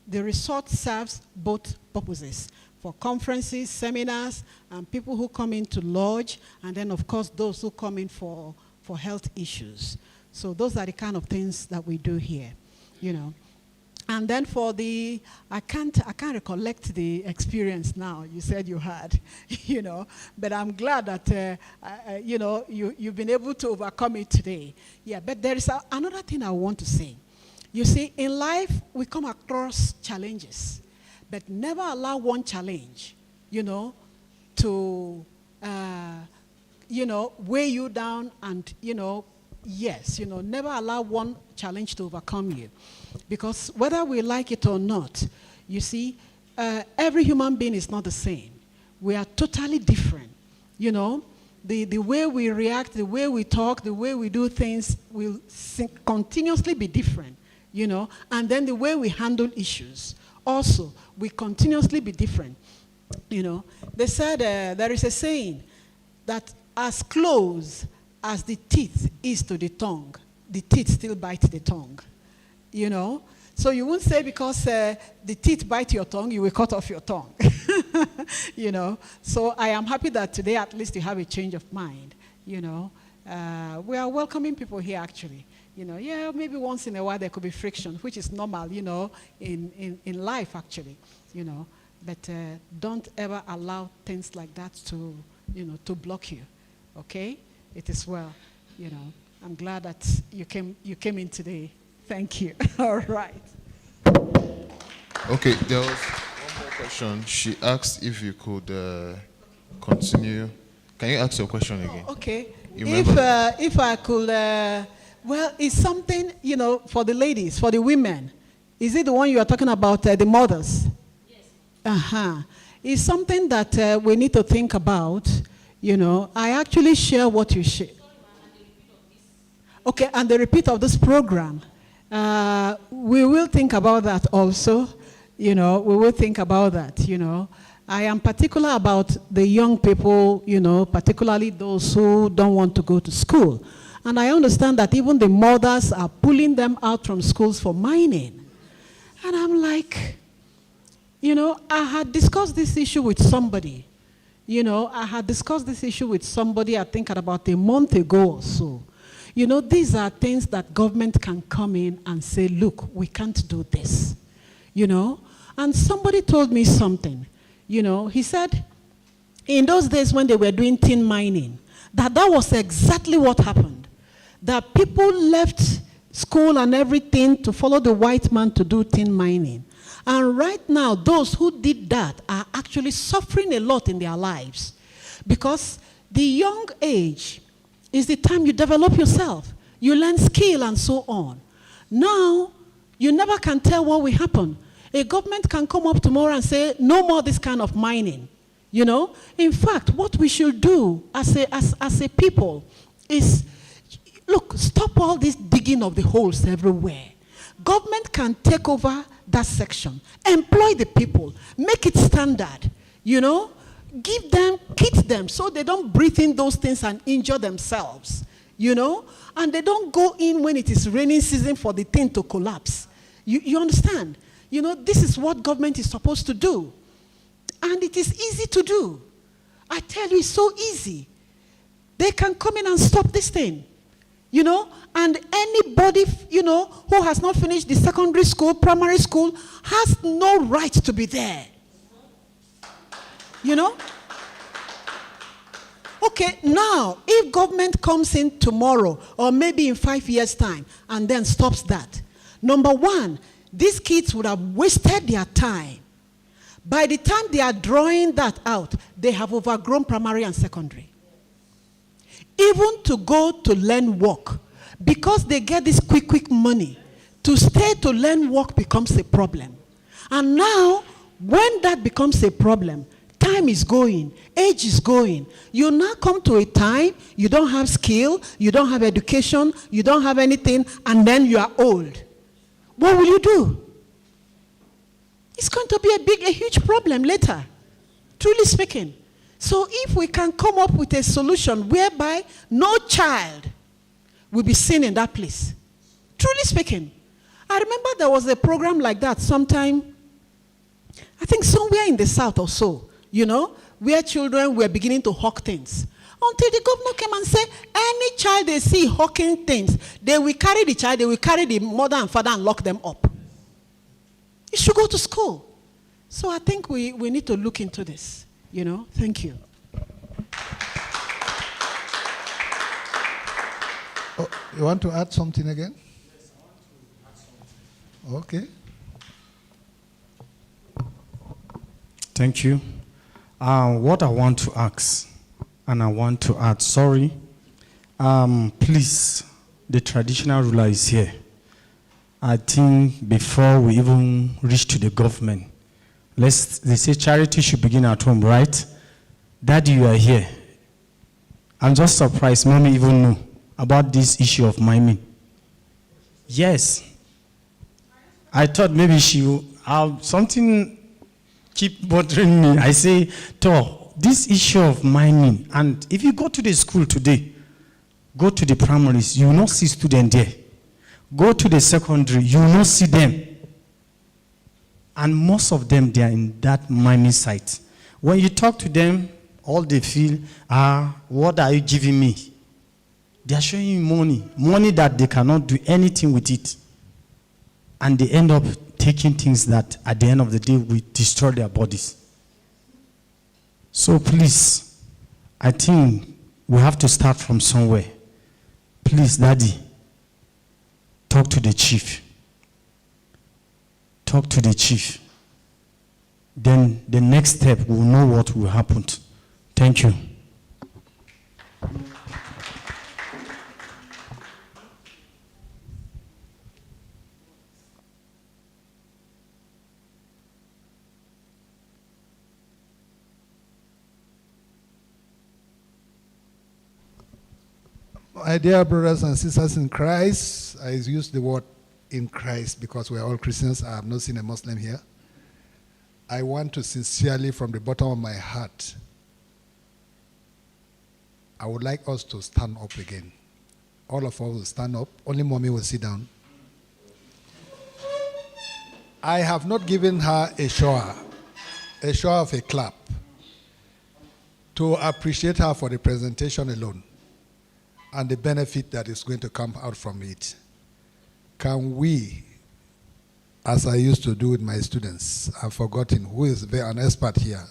the resort serves both purposes, for conferences, seminars, and people who come in to lodge, and then, of course, those who come in for health issues. So those are the kind of things that we do here, you know. And then for the, I can't recollect the experience now. You said you had, you know, but I'm glad that, you know, you've been able to overcome it today. Yeah, but there is another thing I want to say. You see, in life, we come across challenges, but never allow one challenge, you know, to, you know, weigh you down and, you know, yes, you know, never allow one challenge to overcome you. Because whether we like it or not, you see, every human being is not the same. We are totally different. You know, the way we react, the way we talk, the way we do things will continuously be different, you know. And then the way we handle issues also will continuously be different, you know. They said, there is a saying that as close as the teeth is to the tongue, the teeth still bite the tongue. You know, so you won't say because the teeth bite your tongue, you will cut off your tongue. You know, so I am happy that today at least you have a change of mind. You know, we are welcoming people here actually. You know, yeah, maybe once in a while there could be friction, which is normal, you know, in life actually. You know, but don't ever allow things like that to, you know, to block you. Okay, it is well. You know, I'm glad that you came in today. Thank you. All right. Okay, there was one more question. She asked if you could continue. Can you ask your question again? Oh, okay. If I could, well, it's something, you know, for the ladies, for the women. Is it the one you are talking about, the mothers? Yes. Uh-huh. It's something that we need to think about. You know, I actually share what you share. Okay, and the repeat of this program. We will think about that also, you know, we will think about that, you know. I am particular about the young people, you know, particularly those who don't want to go to school. And I understand that even the mothers are pulling them out from schools for mining. And I'm like, you know, I had discussed this issue with somebody. You know, I had discussed this issue with somebody, I think, at about a month ago or so. You know, these are things that government can come in and say, look, we can't do this, you know. And somebody told me something, you know. He said, in those days when they were doing tin mining, that was exactly what happened. That people left school and everything to follow the white man to do tin mining. And right now, those who did that are actually suffering a lot in their lives. Because the young age is the time you develop yourself. You learn skill and so on. Now, you never can tell what will happen. A government can come up tomorrow and say, no more this kind of mining. You know? In fact, what we should do as a people is, look, stop all this digging of the holes everywhere. Government can take over that section, employ the people, make it standard, give them, kit them so they don't breathe in those things and injure themselves, and they don't go in when it is raining season for the thing to collapse. You understand? This is what government is supposed to do. And it is easy to do. I tell you, it's so easy. They can come in and stop this thing. And anybody, who has not finished the secondary school, primary school, has no right to be there. Okay, now, if government comes in tomorrow, or maybe in 5 years' time, and then stops that, number one, these kids would have wasted their time. By the time they are drawing that out, they have overgrown primary and secondary. Even to go to learn work, because they get this quick money, to stay to learn work becomes a problem. And now, when that becomes a problem, time is going, age is going. You now come to a time, you don't have skill, you don't have education, you don't have anything, and then you are old. What will you do? It's going to be a huge problem later, truly speaking. So if we can come up with a solution whereby no child will be seen in that place, truly speaking. I remember there was a program like that sometime, I think somewhere in the south or so, where children were beginning to hawk things. Until the governor came and said, any child they see hawking things, they will carry the child, they will carry the mother and father and lock them up. You should go to school. So I think we need to look into this. Thank you. Oh, you want to add something again? Yes, I want to add something. Okay. Thank you. What I want to ask, and I want to add, sorry, please, the traditional ruler is here. I think before we even reach to the government, they say charity should begin at home, right? Daddy, you are here. I'm just surprised mommy even knew about this issue of miming. Yes. I thought maybe she would have something keep bothering me. I say, this issue of miming, and if you go to the school today, go to the primaries, you will not see students there. Go to the secondary, you will not see them. And most of them, they are in that miming site. When you talk to them, all they feel, what are you giving me? They are showing you money that they cannot do anything with it. And they end up taking things that at the end of the day will destroy their bodies. So please, I think we have to start from somewhere. Please, Daddy, talk to the chief. Talk to the chief. Then the next step, we'll know what will happen. Thank you. My dear brothers and sisters in Christ, I use the word in Christ because we are all Christians. I have not seen a Muslim here. I want to sincerely, from the bottom of my heart, I would like us to stand up again. All of us will stand up. Only mommy will sit down. I have not given her a show of a clap to appreciate her for the presentation alone and the benefit that is going to come out from it. Can we, as I used to do with my students, I've forgotten who is an expert here,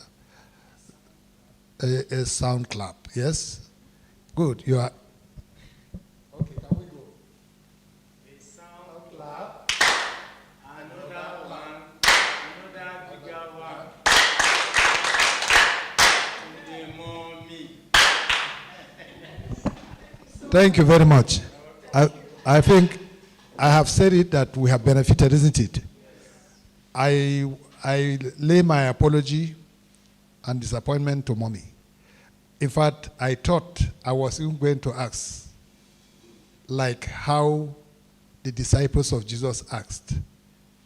a sound clap, yes? Good, you are. Okay, can we go? A sound clap, another one, another bigger one. To the mommy. Thank you very much. I think I have said it that we have benefited, isn't it? I lay my apology and disappointment to mommy. In fact, I thought I was even going to ask, like how the disciples of Jesus asked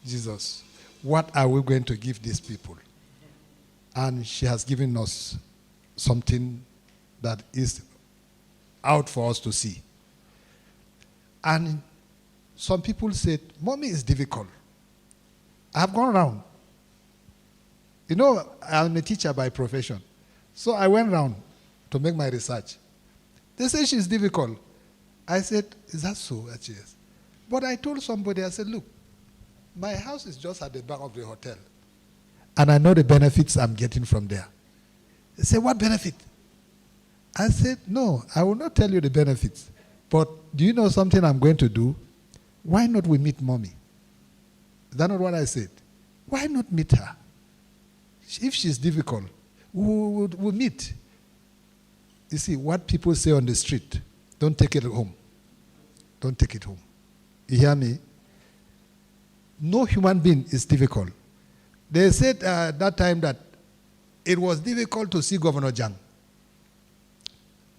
Jesus, what are we going to give these people? And she has given us something that is out for us to see. And some people said, Mommy is difficult. I have gone around. You know, I'm a teacher by profession. So I went around to make my research. They say she's difficult. I said, is that so? Yes. But I told somebody, I said, look, my house is just at the back of the hotel. And I know the benefits I'm getting from there. They said, what benefit? I said, no, I will not tell you the benefits. But do you know something I'm going to do? Why not we meet Mommy? Is that not what I said? Why not meet her? If she's difficult, we'll meet. You see, what people say on the street, don't take it home. Don't take it home. You hear me? No human being is difficult. They said that time that it was difficult to see Governor Jang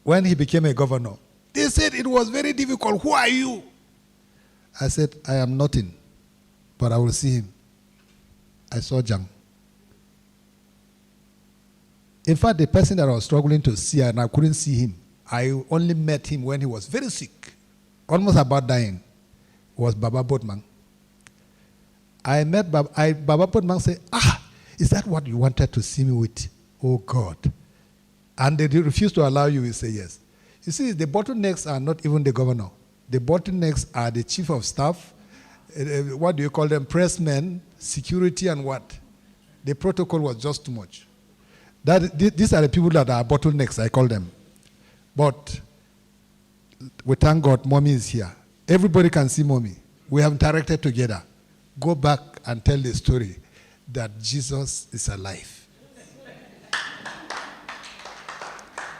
when he became a governor. They said it was very difficult. Who are you? I said, I am nothing, but I will see him. I saw Jang. In fact, the person that I was struggling to see and I couldn't see him, I only met him when he was very sick, almost about dying, was Baba Bodman. I met Baba Bodman said, is that what you wanted to see me with? Oh God. And they refused to allow you, he said yes. You see, the bottlenecks are not even the governor. The bottlenecks are the chief of staff, what do you call them, pressmen, security and what? The protocol was just too much. These are the people that are bottlenecks, I call them. But we thank God, Mommy is here. Everybody can see Mommy. We have interacted together. Go back and tell the story that Jesus is alive.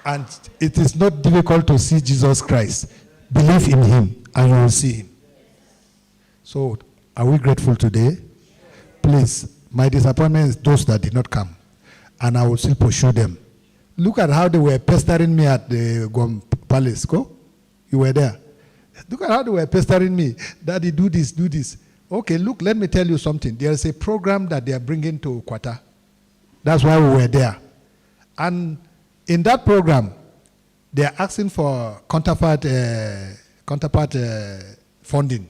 And it is not difficult to see Jesus Christ. Believe in him and you will see him. So, are we grateful today? Please, my disappointment is those that did not come. And I will still pursue them. Look at how they were pestering me at the Guam Palace. Go? You were there. Look at how they were pestering me. Daddy, do this, do this. Okay, look, let me tell you something. There is a program that they are bringing to Kwata. That's why we were there. And in that program, they are asking for counterpart funding.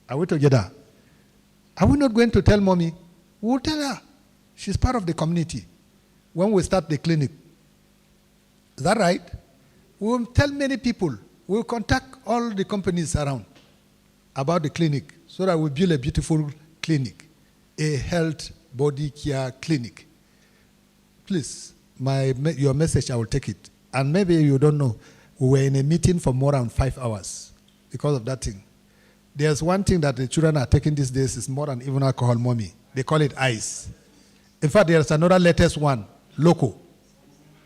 Are we together? Are we not going to tell Mommy? We will tell her. She's part of the community. When we start the clinic. Is that right? We will tell many people. We will contact all the companies around about the clinic so that we build a beautiful clinic, a health body care clinic. Please, your message, I will take it. And maybe you don't know, we were in a meeting for more than 5 hours because of that thing. There's one thing that the children are taking these days is more than even alcohol, Mommy. They call it ice. In fact, there's another latest one, Loco.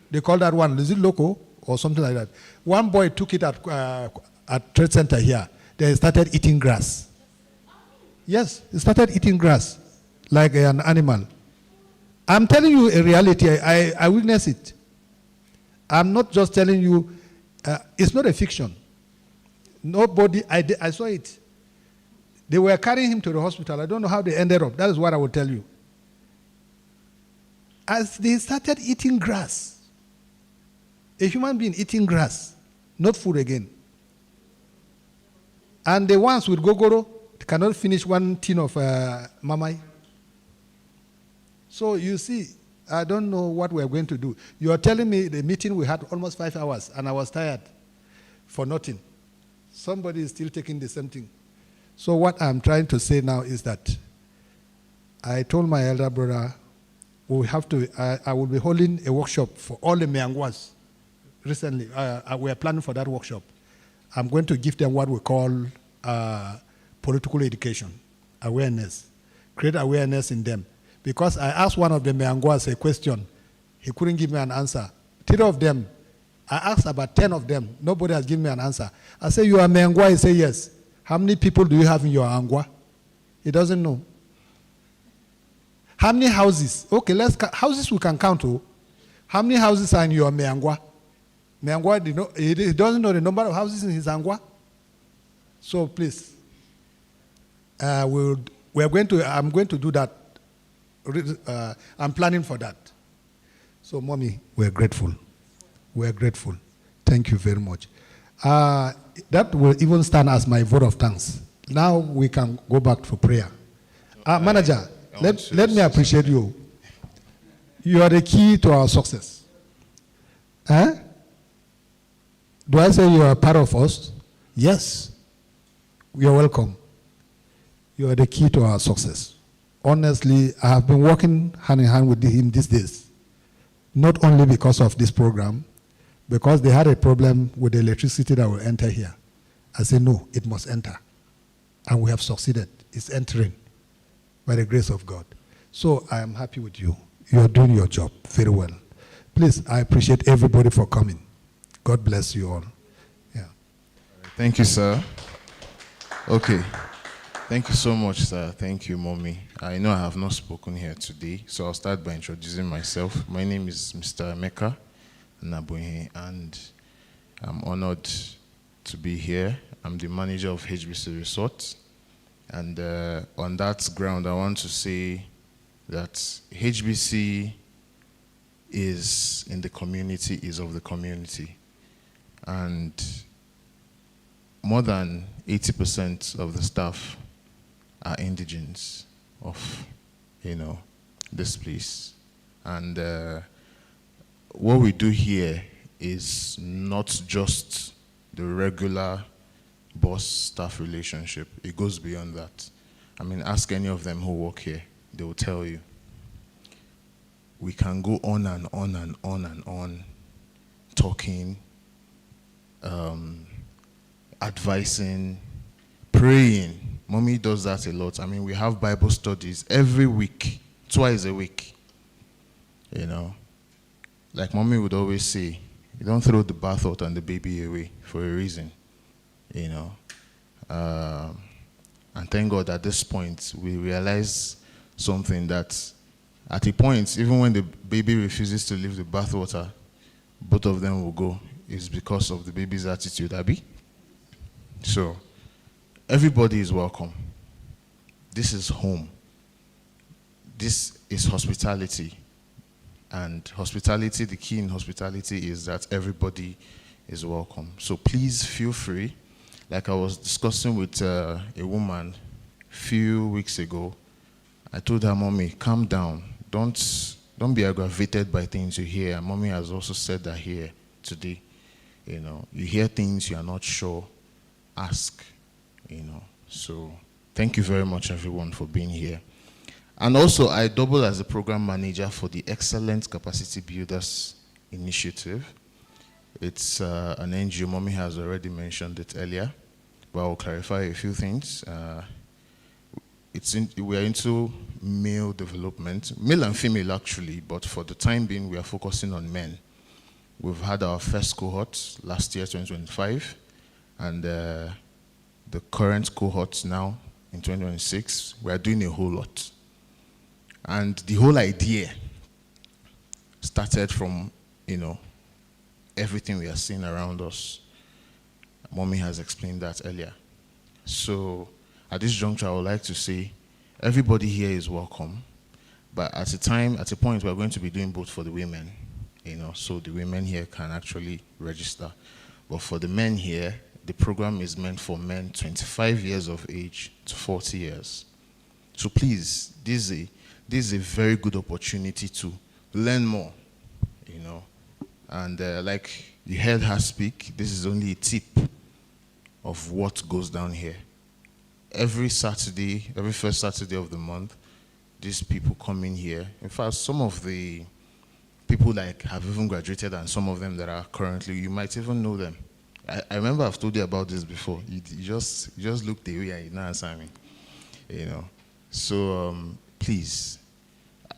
They call that one, is it Loco or something like that? One boy took it at Trade Center here. They started eating grass. Yes, he started eating grass like an animal. I'm telling you a reality. I witnessed it. I'm not just telling you, it's not a fiction. Nobody, I saw it. They were carrying him to the hospital. I don't know how they ended up. That is what I will tell you. As they started eating grass, a human being eating grass, not food again. And the ones with gogoro cannot finish one tin of mamai. So you see, I don't know what we're going to do. You are telling me the meeting we had almost 5 hours, and I was tired for nothing. Somebody is still taking the same thing. So what I'm trying to say now is that I told my elder brother, we have to. I will be holding a workshop for all the Meangwas. Recently, we are planning for that workshop. I'm going to give them what we call political education, awareness, create awareness in them. Because I asked one of the Meangwas a question, he couldn't give me an answer. 3 of them, I asked about 10 of them, nobody has given me an answer. I say, you are Meangwa? He said, yes. How many people do you have in your Angwa? He doesn't know. How many houses? Okay, houses we can count. Oh. How many houses are in your Meangwa? Meangwa, he doesn't know the number of houses in his Angwa. So please, I'm going to do that. I'm planning for that. So, Mommy, we're grateful. We're grateful. Thank you very much. That will even stand as my vote of thanks. Now we can go back to prayer. Manager, let me appreciate you. You are the key to our success. Do I say you are part of us? Yes. You are welcome. You are the key to our success. Honestly, I have been working hand in hand with him these days. Not only because of this program, because they had a problem with the electricity that will enter here. I said, no, it must enter. And we have succeeded. It's entering by the grace of God. So I am happy with you. You are doing your job very well. Please, I appreciate everybody for coming. God bless you all. Yeah. Thank you, sir. Okay. Thank you so much, sir. Thank you, Mommy. I know I have not spoken here today, so I'll start by introducing myself. My name is Mr. Emeka Nabuhe, and I'm honored to be here. I'm the manager of HBC Resort, and on that ground, I want to say that HBC is in the community, is of the community, and more than 80% of the staff are indigenes of, this place. And what we do here is not just the regular boss-staff relationship. It goes beyond that. I mean, ask any of them who work here. They will tell you. We can go on and on and on and on, talking, advising, praying. Mommy does that a lot. I mean, we have Bible studies every week, twice a week. Like Mommy would always say, you don't throw the bath out and the baby away for a reason. And thank God at this point, we realize something, that at a point, even when the baby refuses to leave the bath water, both of them will go. It's because of the baby's attitude, Abby. So, everybody is welcome. This is home. This is hospitality. And hospitality, the key in hospitality is that everybody is welcome. So please feel free. Like I was discussing with a woman a few weeks ago, I told her, Mommy, calm down. Don't be aggravated by things you hear. And Mommy has also said that here today. You hear things you are not sure, ask. So thank you very much, everyone, for being here. And also, I double as a program manager for the Excellent Capacity Builders Initiative. It's an NGO. Mommy has already mentioned it earlier, but I'll clarify a few things. We are into male development, male and female actually, but for the time being, we are focusing on men. We've had our first cohort last year, 2025, and the current cohort now in 2026, we are doing a whole lot. And the whole idea started from, everything we are seeing around us. Mommy has explained that earlier. So at this juncture, I would like to say everybody here is welcome. But at a point, we're going to be doing both for the women, so the women here can actually register. But for the men here, the program is meant for men 25 years of age to 40 years. So please, this is a very good opportunity to learn more, And like you heard her speak, this is only a tip of what goes down here. Every Saturday, every first Saturday of the month, these people come in here. In fact, some of the people have even graduated, and some of them that are currently, you might even know them. I remember I've told you about this before. You just looked away and you didn't answer me. So please,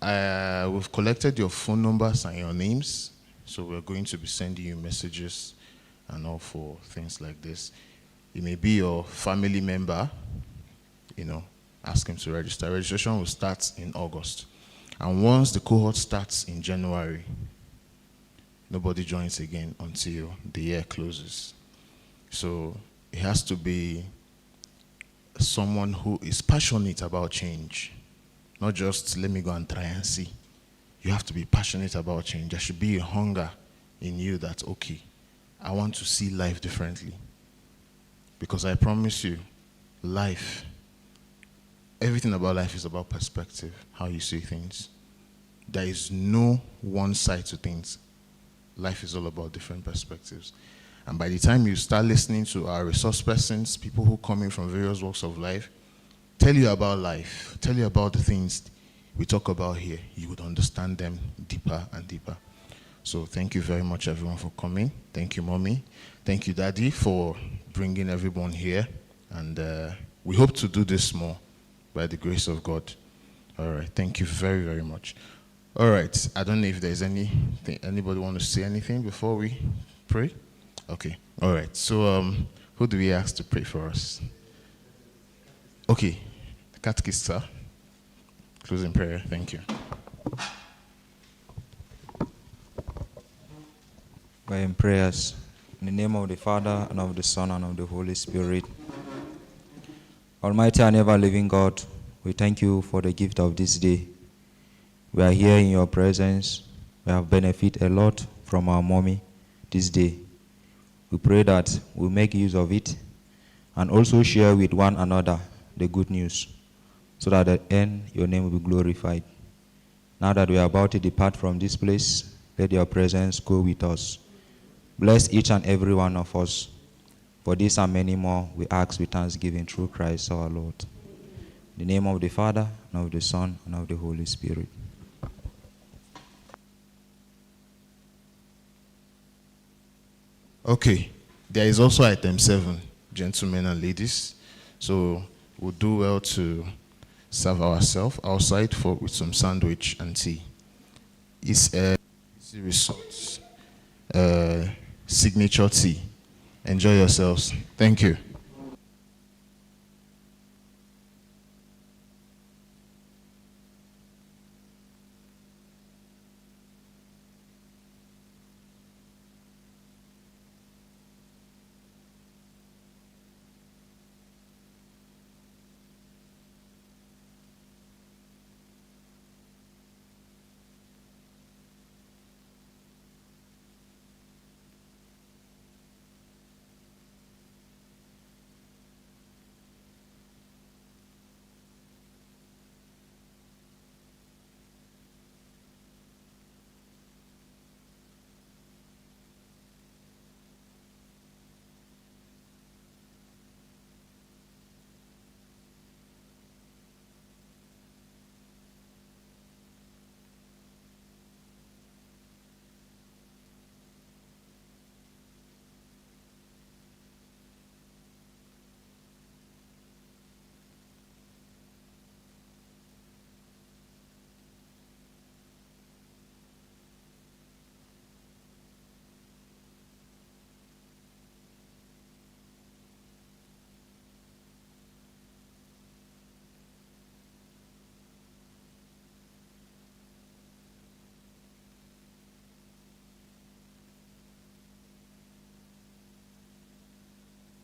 we've collected your phone numbers and your names, so we're going to be sending you messages and all for things like this. It may be your family member, ask him to register. Registration will start in August. And once the cohort starts in January, nobody joins again until the year closes. So it has to be someone who is passionate about change. Not just let me go and try and see. You have to be passionate about change. There should be a hunger in you that, okay, I want to see life differently. Because I promise you, life, everything about life is about perspective, how you see things. There is no one side to things. Life is all about different perspectives. And by the time you start listening to our resource persons, people who come in from various walks of life, tell you about life, tell you about the things we talk about here, you would understand them deeper and deeper. So thank you very much, everyone, for coming. Thank you, Mommy. Thank you, Daddy, for bringing everyone here. And we hope to do this more by the grace of God. All right. Thank you very, very much. All right. I don't know if there's anybody want to say anything before we pray? Okay. All right. So who do we ask to pray for us? Okay. The catechist, sir. Closing prayer. Thank you. We're in prayers. In the name of the Father, and of the Son, and of the Holy Spirit. Almighty and ever-living God, we thank you for the gift of this day. We are here in your presence. We have benefited a lot from our mommy this day. We pray that we make use of it and also share with one another the good news, so that at the end your name will be glorified. Now that we are about to depart from this place, let your presence go with us. Bless each and every one of us. For this and many more, we ask with thanksgiving through Christ our Lord. In the name of the Father, and of the Son, and of the Holy Spirit. Okay. There is also item 7, gentlemen and ladies. So we'll do well to serve ourselves outside with some sandwich and tea. It's a resort, signature tea. Enjoy yourselves. Thank you.